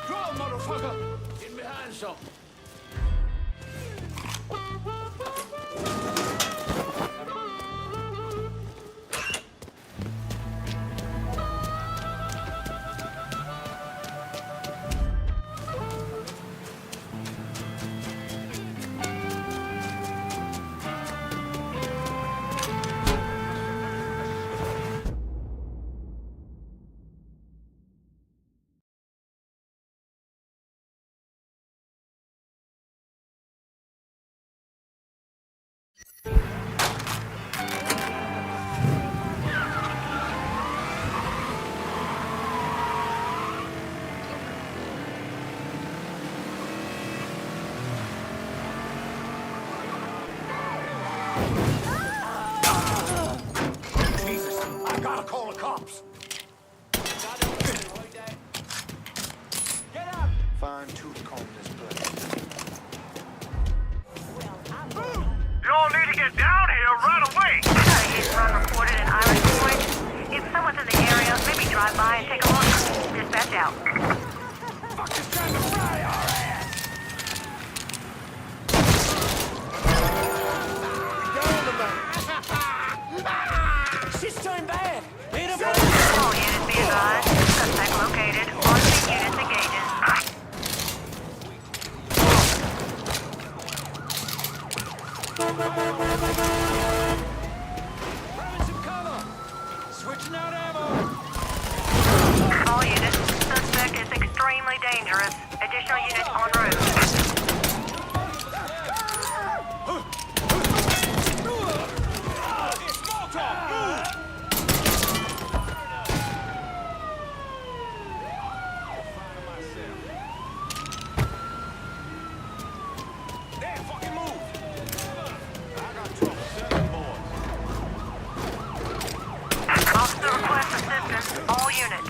Draw, motherfucker. Get behind something. Jesus, I gotta call the cops. Fine tooth comb this place. You all need to get down here right away. Got a hit run reported in Irish Point. If someone's in the area, maybe drive by and take a look. Dispatch out. Fucking trying to fry our ass. Shit's turned bad. Hit him. All units be advised. Suspect located. On-scene units engaging. Grabbing some cover. Switching out ammo. All units. Suspect is extremely dangerous. Additional units en route. Small talk. Move. Damn, fucking move. Officer request assistance. All units.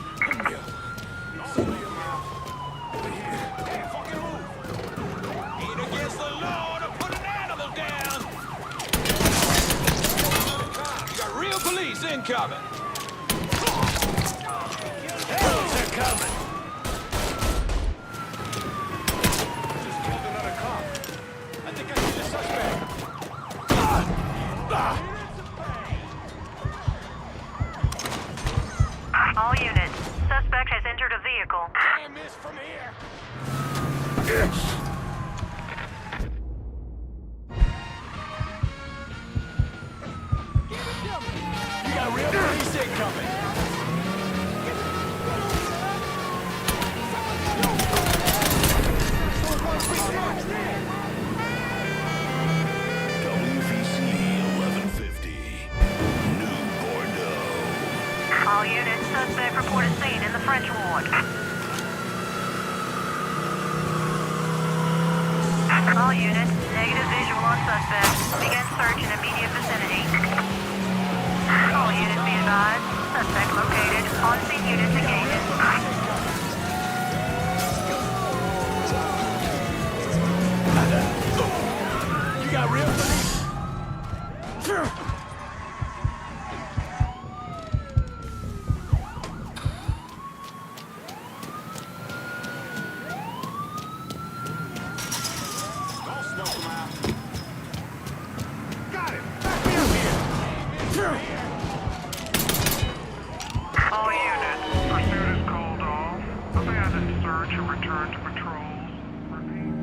Ain't against the law to put an animal down. You got real police incoming. Hells are coming. Just killed another cop. I think I see the suspect. All units. Suspect has entered a vehicle. Can't miss from here. You got real police incoming. WVC 1150. New Bordeaux. All units. Suspect reported seen in the French ward. All units. Negative visual on suspect. Begin search in immediate vicinity. All units be advised. Suspect located. On-scene units engaging. You got real police. Got him. All units, pursuit is called off. Abandon search and return to patrols. Repeat.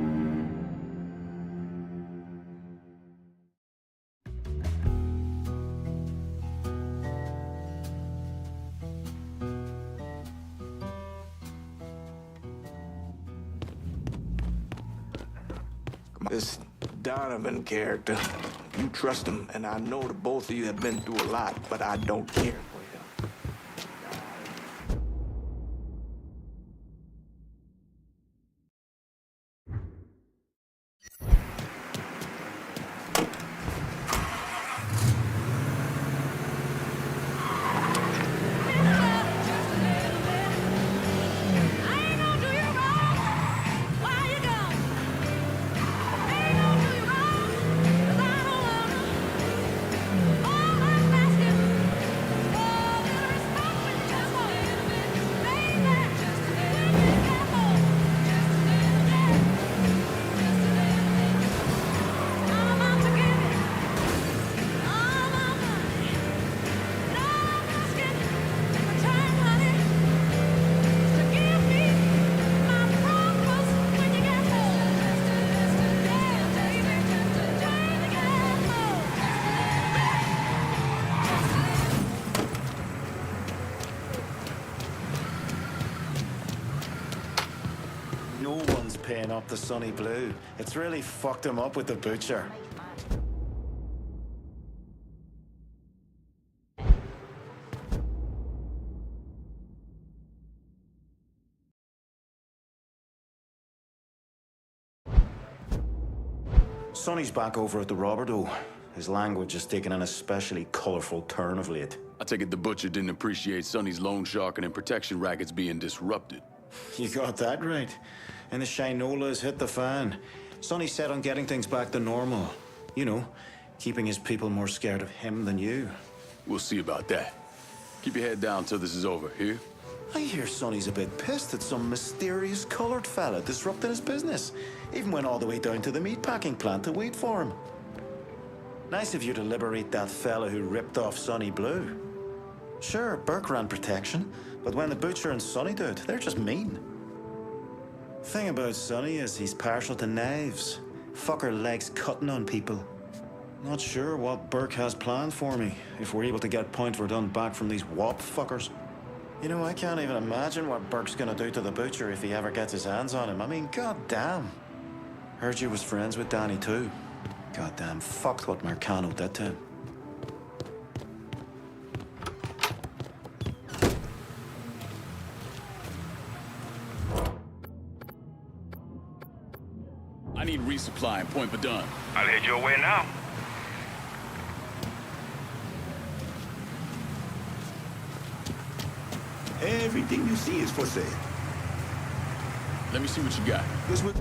This Donovan character, you trust him, and I know that both of you have been through a lot, but I don't care for him. No one's paying up the Sonny Blue. It's really fucked him up with the butcher. Sonny's back over at the Roberto. His language has taken an especially colorful turn of late. I take it the butcher didn't appreciate Sonny's loan sharking and protection rackets being disrupted. You got that right. And the Shinola has hit the fan. Sonny's set on getting things back to normal. You know, keeping his people more scared of him than you. We'll see about that. Keep your head down till this is over, here? I hear Sonny's a bit pissed at some mysterious colored fella disrupting his business. Even went all the way down to the meatpacking plant to wait for him. Nice of you to liberate that fella who ripped off Sonny Blue. Sure, Burke ran protection, but when the butcher and Sonny do it, they're just mean. Thing about Sonny is he's partial to knives. Fucker likes cutting on people. Not sure what Burke has planned for me, if we're able to get Point Verdun back from these wop fuckers. You know, I can't even imagine what Burke's gonna do to the butcher if he ever gets his hands on him. I mean, goddamn. Heard you was friends with Danny too. Goddamn, fucked what Marcano did to him. I need resupply in Point Verdun. I'll head your way now. Everything you see is for sale. Let me see what you got. This would...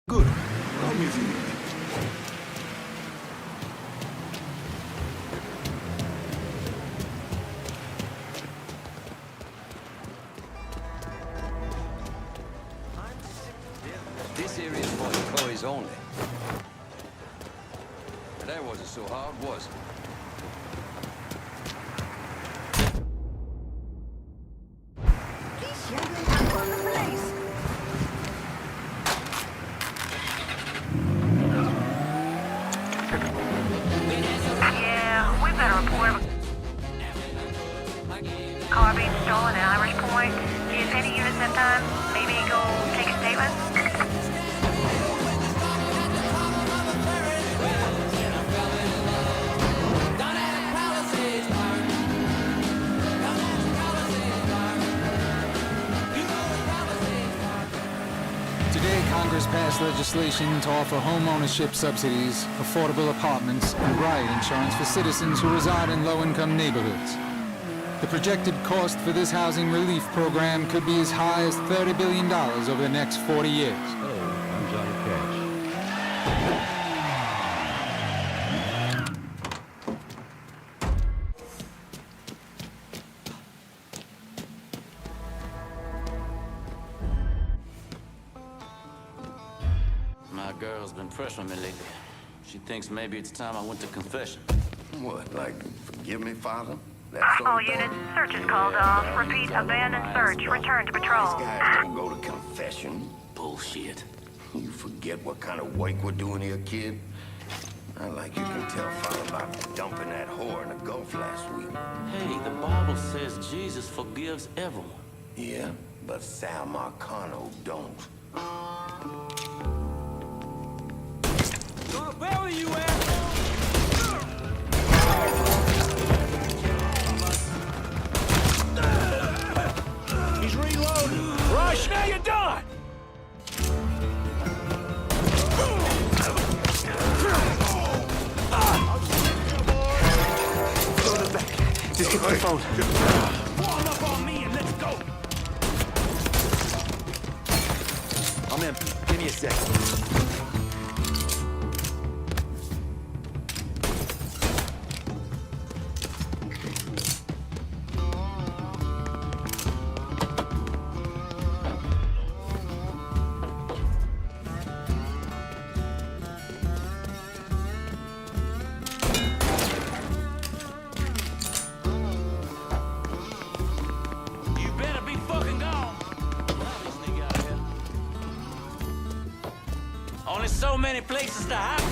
Good. Come if you need. This area is for the toys only. That wasn't so hard, was it? Yeah, we better report a car being stolen at Irish Point. Is any units in time? Maybe go take a statement? Today, Congress passed legislation to offer home ownership subsidies, affordable apartments, and riot insurance for citizens who reside in low-income neighborhoods. The projected cost for this housing relief program could be as high as $30 billion over the next 40 years. Hello, I'm Johnny Cash. My girl's been pressuring me lately. She thinks maybe it's time I went to confession. What, like, forgive me, Father? All units, search is called off. Repeat, abandon search. Return to patrol. These guys don't go to confession. Bullshit. You forget what kind of work we're doing here, kid? Not like you can tell Father about dumping that whore in the Gulf last week. Hey, the Bible says Jesus forgives everyone. Yeah, but Sal Marcano don't. Gonna belly you, asshole! He's reloading. Rush, now you're done! Go to the back. Just get to the phone. Warm up on me and let's go! I'm empty. Give me a second. You better be fucking gone! Only so many places to hide.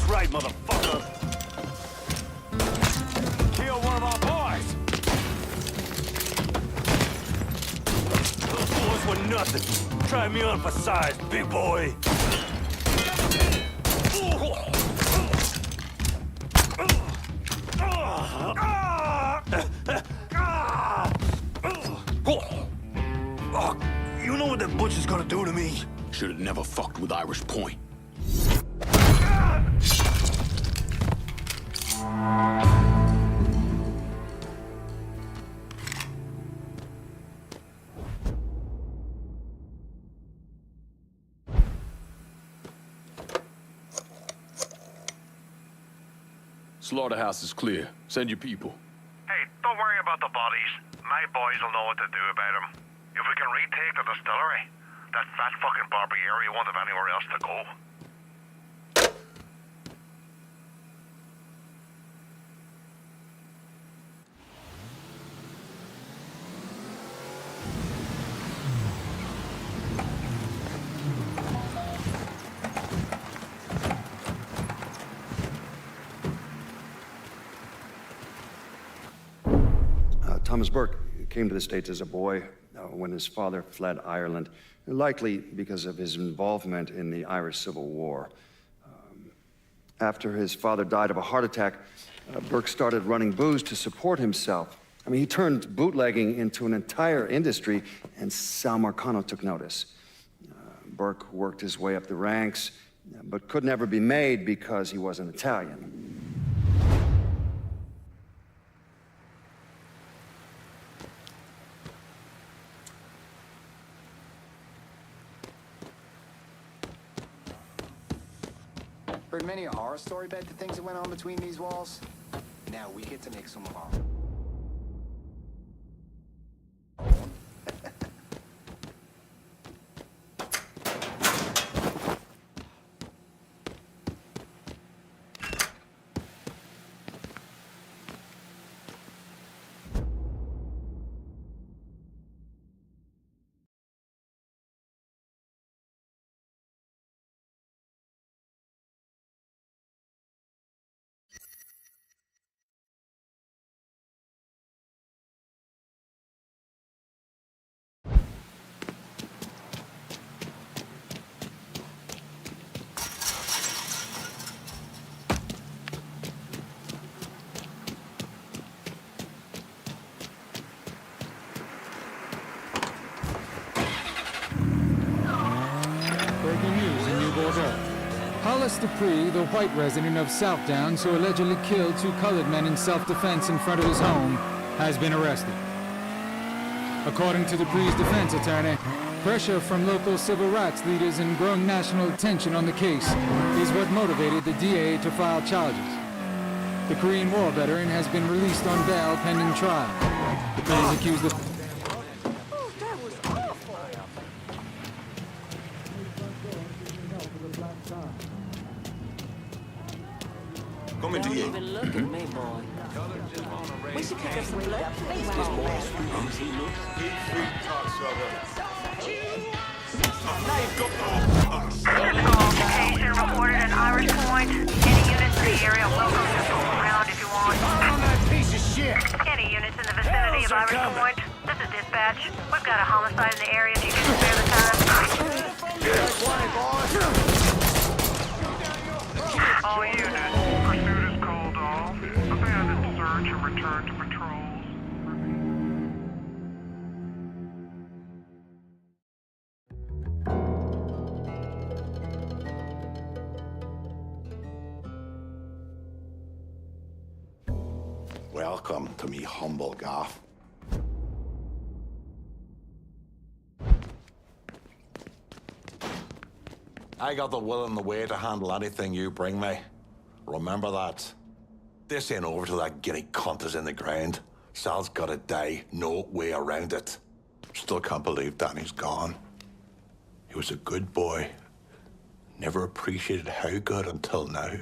Right, motherfucker! Kill one of our boys! Those boys were nothing. Try me on for size, big boy. You know what that butcher's gonna do to me? Should've never fucked with Irish Point. Slaughterhouse is clear. Send your people. Hey, don't worry about the bodies. My boys will know what to do about them. If we can retake the distillery, that fat fucking Barbieri won't have anywhere else to go. Thomas Burke came to the States as a boy when his father fled Ireland, likely because of his involvement in the Irish Civil War. After his father died of a heart attack, Burke started running booze to support himself. I mean, he turned bootlegging into an entire industry, and Sal Marcano took notice. Burke worked his way up the ranks, but could never be made because he wasn't Italian. Heard many a horror story about the things that went on between these walls. Now we get to make some of our own. Dupree, the white resident of Southdowns who allegedly killed 2 colored men in self-defense in front of his home, has been arrested. According to Dupree's defense attorney, pressure from local civil rights leaders and growing national attention on the case is what motivated the DA to file charges. The Korean War veteran has been released on bail pending trial. Dupree is accused of... Come into you. Even look at me, boy. We should pick up some blood. Patient reported at Irish Point. Any units in the area welcome to move around if you want. On that piece of shit! Any units in the vicinity of Irish Point? This is dispatch. We've got a homicide in the area if you can spare the time. All units, pursuit is called off. Abandon search and return to patrols. Welcome to me humble gaff. I got the will and the way to handle anything you bring me. Remember that. This ain't over till that guinea cunt is in the ground. Sal's gotta die, no way around it. Still can't believe Danny's gone. He was a good boy. Never appreciated how good until now.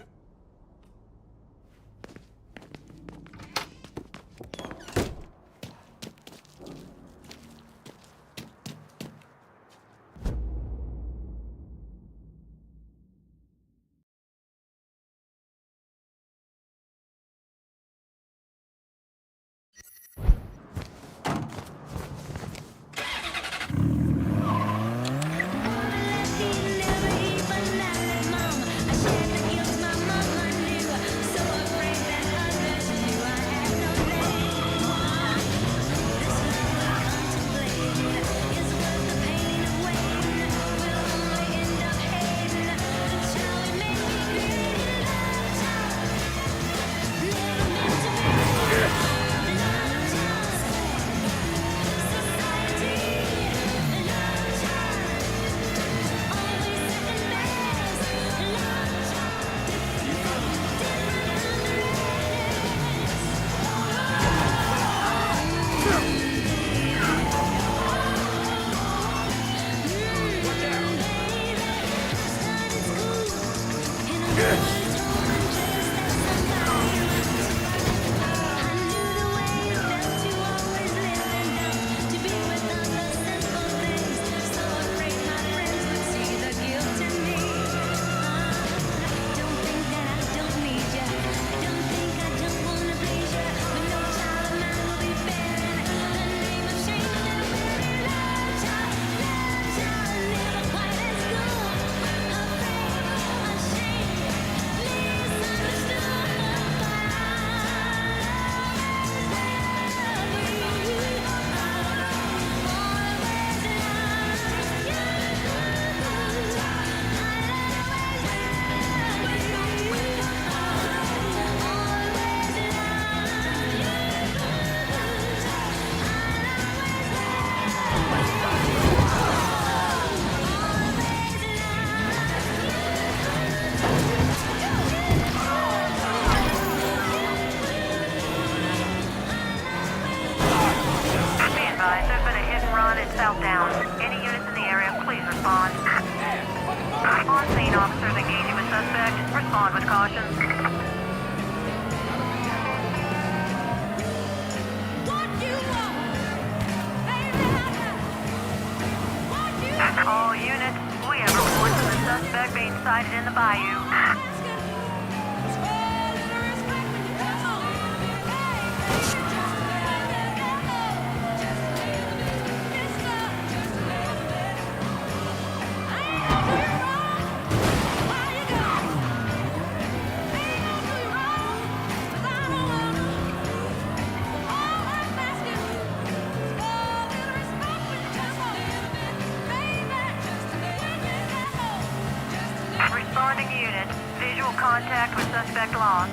contact with suspect lost.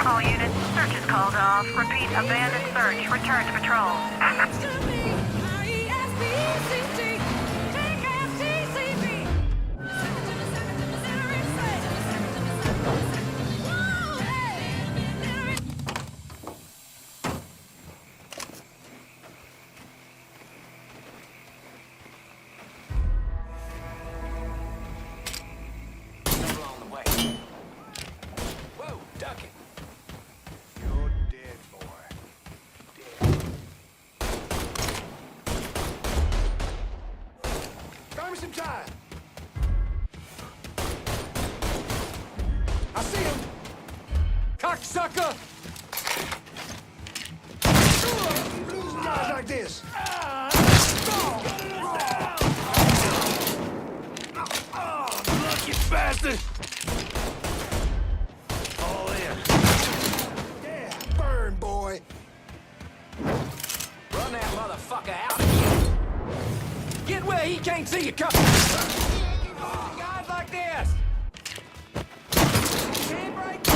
All units, search is called off. Repeat, abandoned search. Return to patrol. Whoa, duck it. You're dead, boy. Buy me some time. I see him. Cocksucker! Guys like this. Lucky bastard! All in. Yeah, burn, boy. Run that motherfucker out of here. Get where he can't see you coming. Guys like this. Stand right there.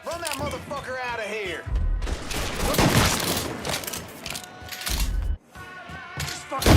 Run that motherfucker out of here. Just fucking...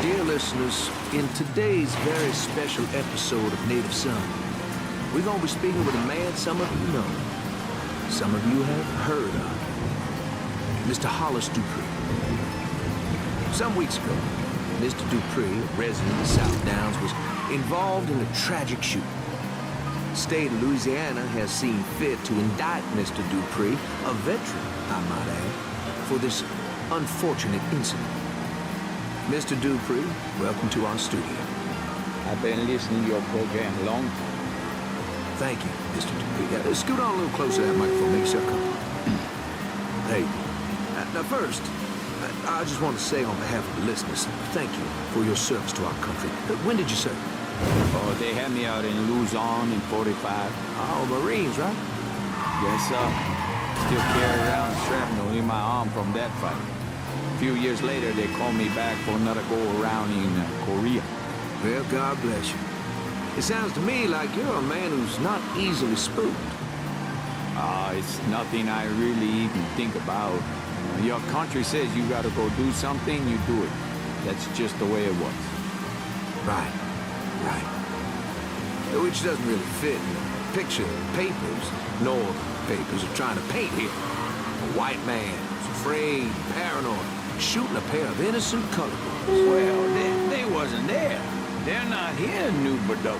Dear listeners, in today's very special episode of Native Son, we're going to be speaking with a man some of you know, some of you have heard of, Mr. Hollis Dupree. Some weeks ago, Mr. Dupree, a resident of South Downs, was involved in a tragic shooting. The state of Louisiana has seen fit to indict Mr. Dupree, a veteran, I might add, for this unfortunate incident. Mr. Dupree, welcome to our studio. I've been listening to your program a long time. Thank you, Mr. Dupree. Scoot on a little closer to that microphone. Make yourself comfortable. Hey, now first, I just want to say on behalf of the listeners, thank you for your service to our country. When did you serve? Oh, they had me out in Luzon in 45. Oh, Marines, right? Yes, sir. Still carry around shrapnel in my arm from that fight. A few years later, they called me back for another go-around in Korea. Well, God bless you. It sounds to me like you're a man who's not easily spooked. It's nothing I really even think about. Your country says you gotta go do something, you do it. That's just the way it was. Right. Which doesn't really fit in the picture the papers, nor the papers are trying to paint here. A white man who's afraid, paranoid, shooting a pair of innocent colorblind. Well, they wasn't there. They're not here in New Bordeaux.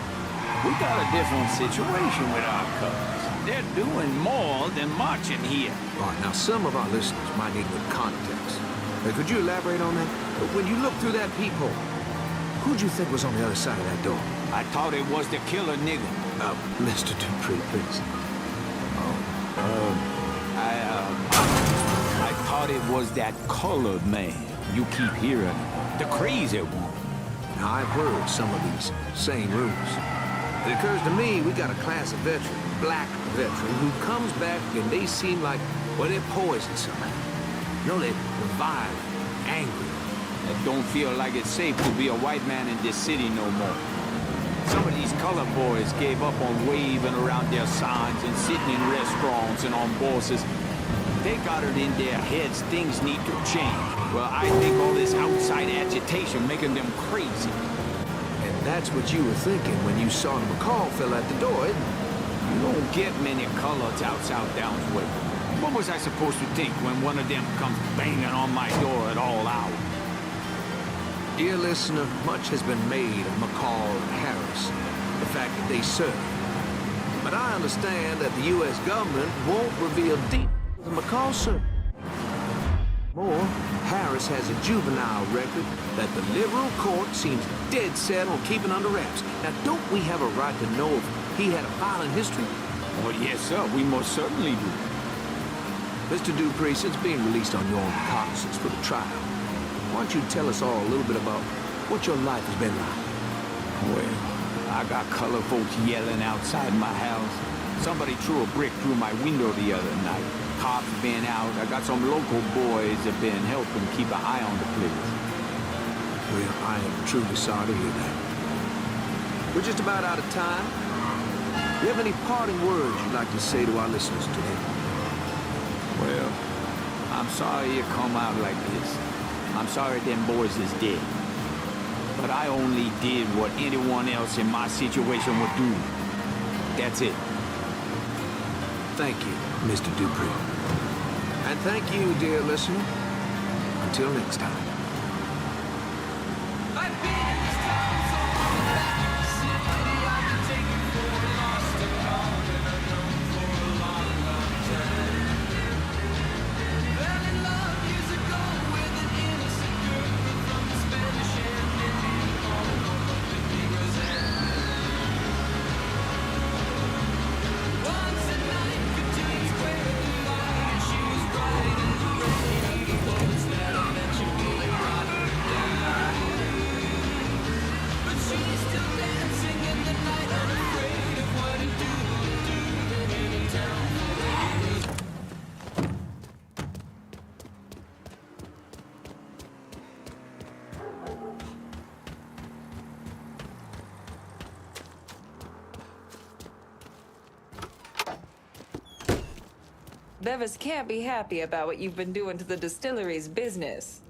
We got a different situation with our colors. They're doing more than marching here. Right, now some of our listeners might need a little context. Could you elaborate on that? When you looked through that peephole, who'd you think was on the other side of that door? I thought it was the killer nigga. Mr. Dupree, please. I it was that colored man you keep hearing, the crazy one. I've heard some of these same rumors. It occurs to me we got a class of veteran, black veteran, who comes back and they seem like, well, they're poison somehow. You know, they're violent, angry. I don't feel like it's safe to be a white man in this city no more. Some of these color boys gave up on waving around their signs and sitting in restaurants and on buses. They got it in their heads things need to change. Well, I think all this outside agitation making them crazy. And that's what you were thinking when you saw McCall fell out the door, isn't it? You don't get many coloreds out South Downs way. What was I supposed to think when one of them comes banging on my door at all hours? Dear listener, much has been made of McCall and Harris, the fact that they served. But I understand that the U.S. government won't reveal details of McCall's service. More, Harris has a juvenile record that the liberal court seems dead set on keeping under wraps. Now, don't we have a right to know if he had a violent history? Well, yes, sir. We most certainly do. Mr. Dupree, since being released on your own recognizance for the trial, why don't you tell us all a little bit about what your life has been like? Well, I got color folks yelling outside my house. Somebody threw a brick through my window the other night. Cops been out. I got some local boys that been helping keep an eye on the place. Well, I am truly sorry to hear that. We're just about out of time. Do you have any parting words you'd like to say to our listeners today? Well, I'm sorry you come out like this. I'm sorry them boys is dead. But I only did what anyone else in my situation would do. That's it. Thank you, Mr. Dupree. And thank you, dear listener. Until next time. Bevis can't be happy about what you've been doing to the distillery's business.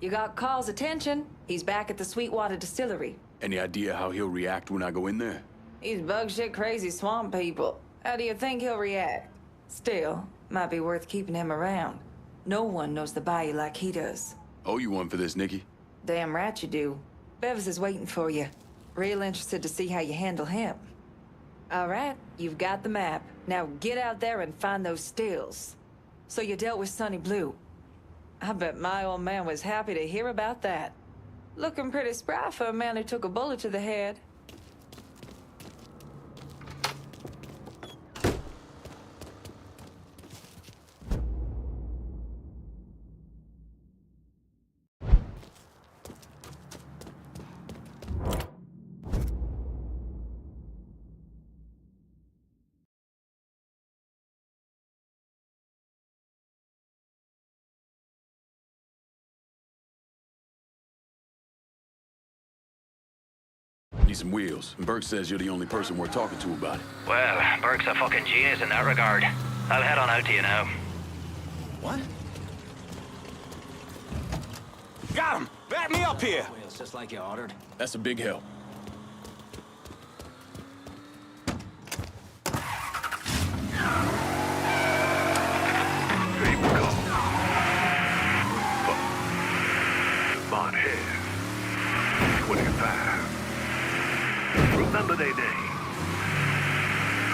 You got Carl's attention. He's back at the Sweetwater Distillery. Any idea how he'll react when I go in there? He's bug shit crazy swamp people. How do you think he'll react? Still, might be worth keeping him around. No one knows the bayou like he does. Owe you one for this, Nikki. Damn right you do. Bevis is waiting for you. Real interested to see how you handle him. All right, you've got the map. Now get out there and find those stills. So you dealt with Sonny Blue. I bet my old man was happy to hear about that. Looking pretty spry for a man who took a bullet to the head. Need some wheels. And Burke says you're the only person we're talking to about it. Well, Burke's a fucking genius in that regard. I'll head on out to you now. What? Got him! Back me up here! It's just like you ordered. That's a big help. Same call. Mont Head. 25. Remember their name.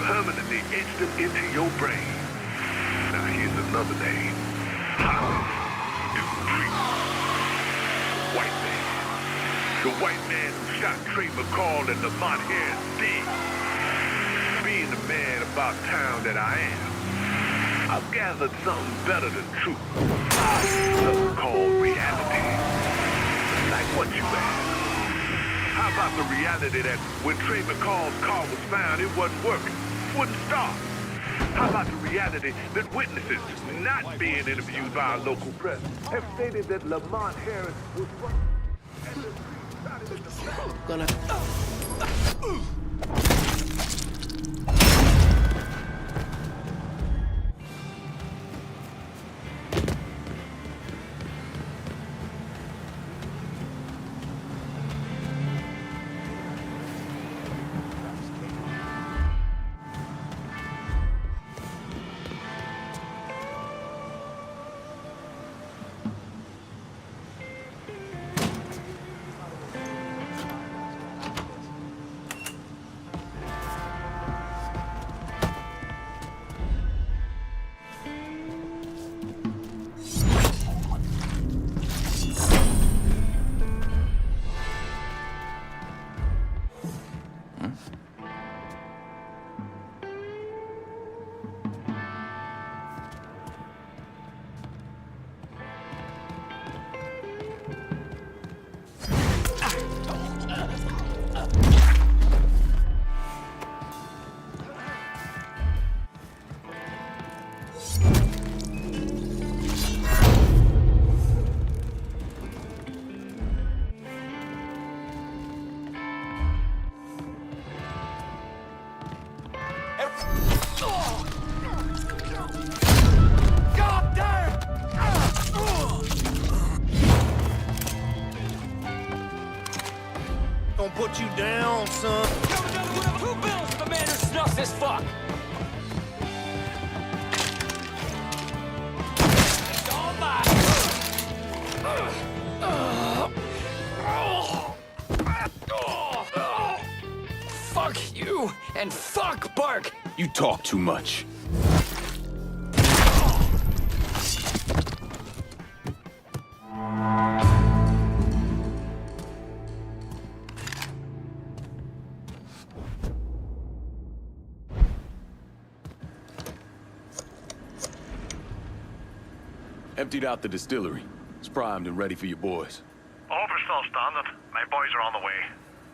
Permanently etched them into your brain. Now here's another name. Hollis Dupree. White man. The white man who shot Trey McCall and the Mont Head dead. Being the man about town that I am. I've gathered something better than truth. Something called reality. Like what you asked. How about the reality that when Trey McCall's car was found, it wasn't working, wouldn't start? How about the reality that witnesses not being interviewed by our local press have stated that Lamont Harris was running and the street started in the Gonna put you down, son. Who builds the man who snuffs his fuck? It's all mine. Fuck you and fuck Burke. You talk too much. Emptied out the distillery. It's primed and ready for your boys. Hope are still standing. My boys are on the way.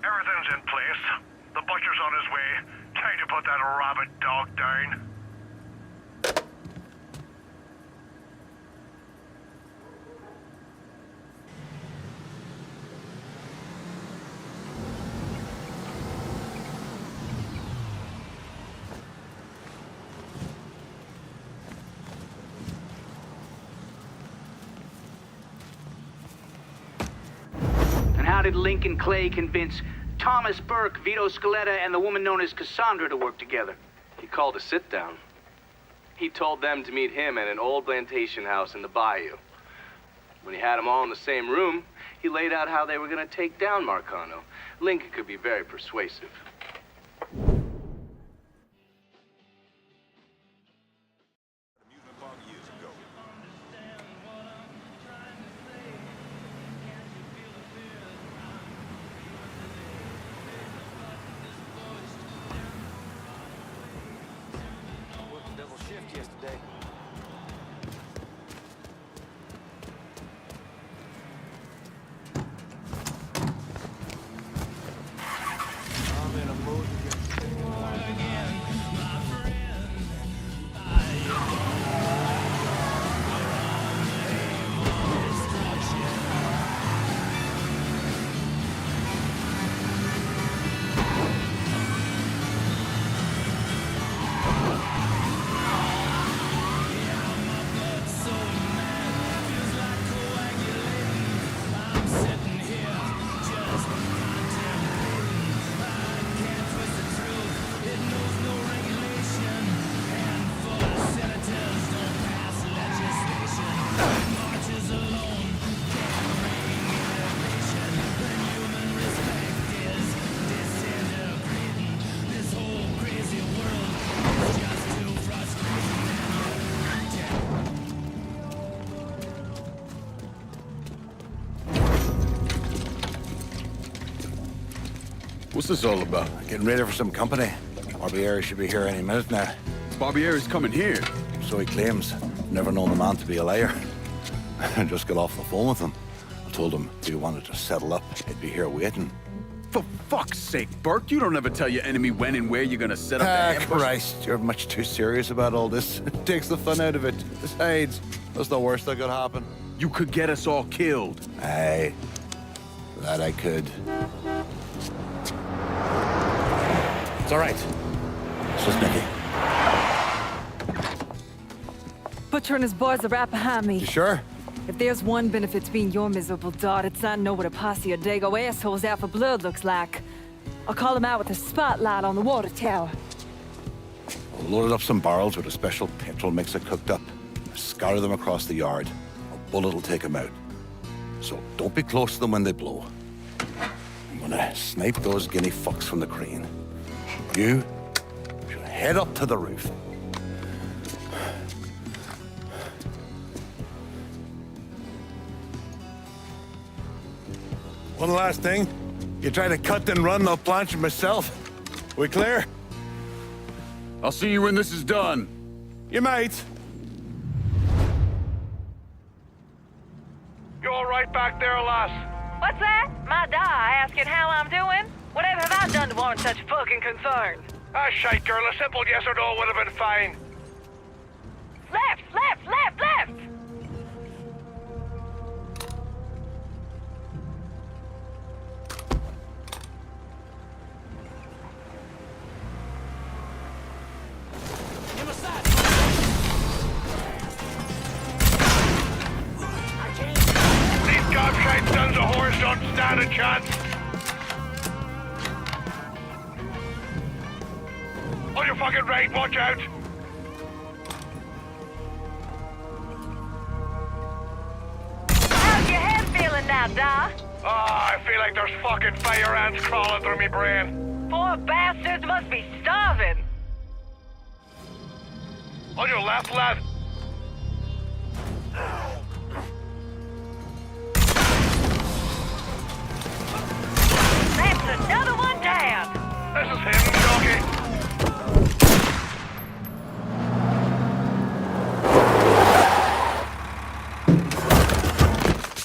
Everything's in place. The butcher's on his way. Time to put that rabid dog down. How did Lincoln Clay convince Thomas Burke, Vito Scaletta, and the woman known as Cassandra to work together? He called a sit-down. He told them to meet him at an old plantation house in the bayou. When he had them all in the same room, he laid out how they were going to take down Marcano. Lincoln could be very persuasive. Yesterday. I'm in a mood to get again, my friend. What's this all about? Getting ready for some company. Barbieri should be here any minute now. Barbieri's coming here. So he claims. Never known the man to be a liar. I just got off the phone with him. I told him if he wanted to settle up, he'd be here waiting. For fuck's sake, Burke, you don't ever tell your enemy when and where you're gonna set up the ambush. Christ, you're much too serious about all this. It takes the fun out of it. Besides, that's the worst that could happen. You could get us all killed. Aye, that I could. It's all right. It's just Nicky. Butcher and his boys are right behind me. You sure? If there's one benefit to being your miserable dot, it's not know what a posse of Dago assholes out for blood looks like. I'll call them out with a spotlight on the water tower. I loaded up some barrels with a special petrol mixer cooked up. Scatter them across the yard. A bullet will take them out. So don't be close to them when they blow. I'm gonna snipe those guinea fucks from the crane. You should head up to the roof. One last thing. You try to cut and run, I'll planch it myself. We clear? I'll see you when this is done. You might. You all right back there, lass? What's that? My die asking how I'm doing? Whatever have I done to warrant such fucking concern? Ah, shite, girl. A simple yes or no would have been fine. Left, left, left, left! These gobshite sons of whores don't stand a chance. On your fucking right, watch out! How's your head feeling now, Da? I feel like there's fucking fire ants crawling through me brain. Poor bastards must be starving. On your left, lad. That's another one down. This is him, Jockey.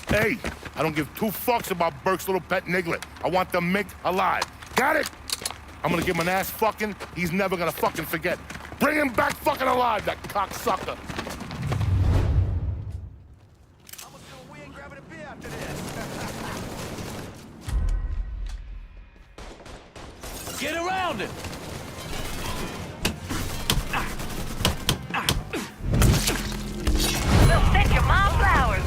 Hey, I don't give two fucks about Burke's little pet Niglet. I want the Mick alive. Got it? I'm gonna give him an ass fucking he's never gonna fucking forget. Bring him back fucking alive, that cocksucker. Get around it! We'll set your mom flowers.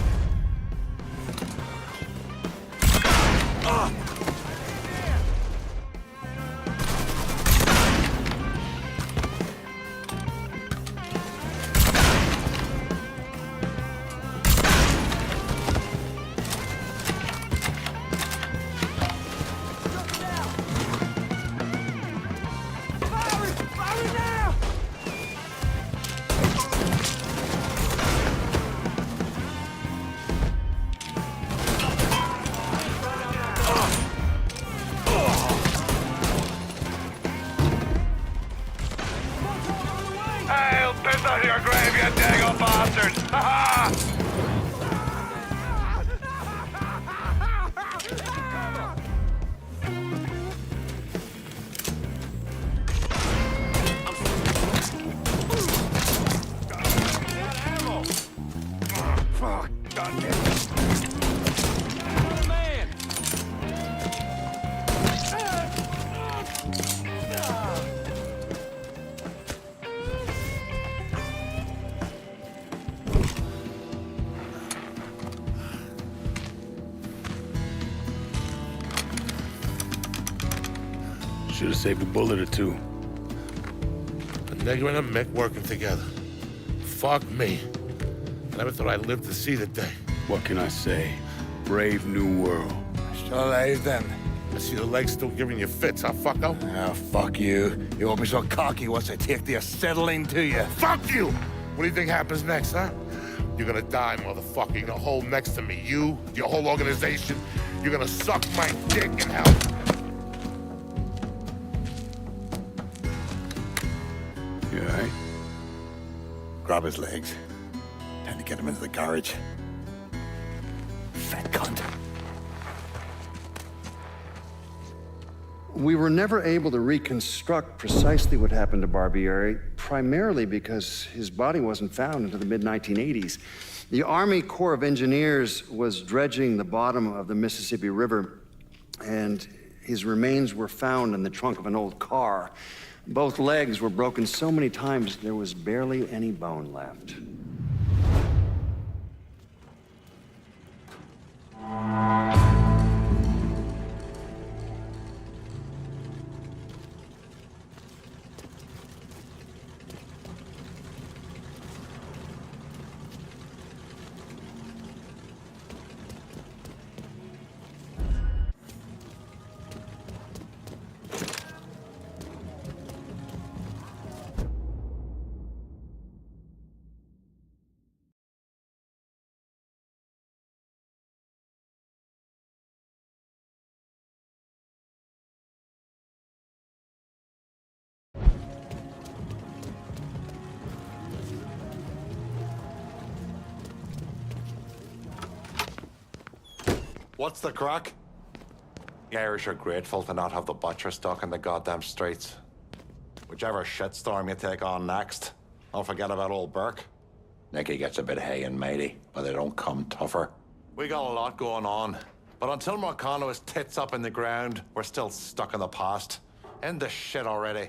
I'll piss out your grave, you dago bastards! Ha ha! Fuck, goddamn. Should have saved a bullet or two. A nigger and a Mick working together. Fuck me. I never thought I'd live to see the day. What can I say? Brave new world. Still alive then. I see the legs still giving you fits, huh, fucko? Ah, fuck you. You won't be so cocky once I take the acetylene to you. Fuck you! What do you think happens next, huh? You're gonna die, motherfucker. You're gonna hold next to me. You, your whole organization. You're gonna suck my dick in hell. You all right? grab his legs. Time to get him into the garage. Fat cunt. We were never able to reconstruct precisely what happened to Barbieri, primarily because his body wasn't found until the mid-1980s. The Army Corps of Engineers was dredging the bottom of the Mississippi River, and his remains were found in the trunk of an old car. Both legs were broken so many times there was barely any bone left. What's the crack? The Irish are grateful to not have the butcher stuck in the goddamn streets. Whichever shitstorm you take on next, don't forget about old Burke. Nicky gets a bit hay and matey, but they don't come tougher. We got a lot going on, but until Marcano is tits up in the ground, we're still stuck in the past. End the shit already.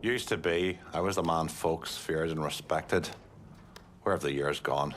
Used to be, I was the man folks feared and respected. Where have the years gone?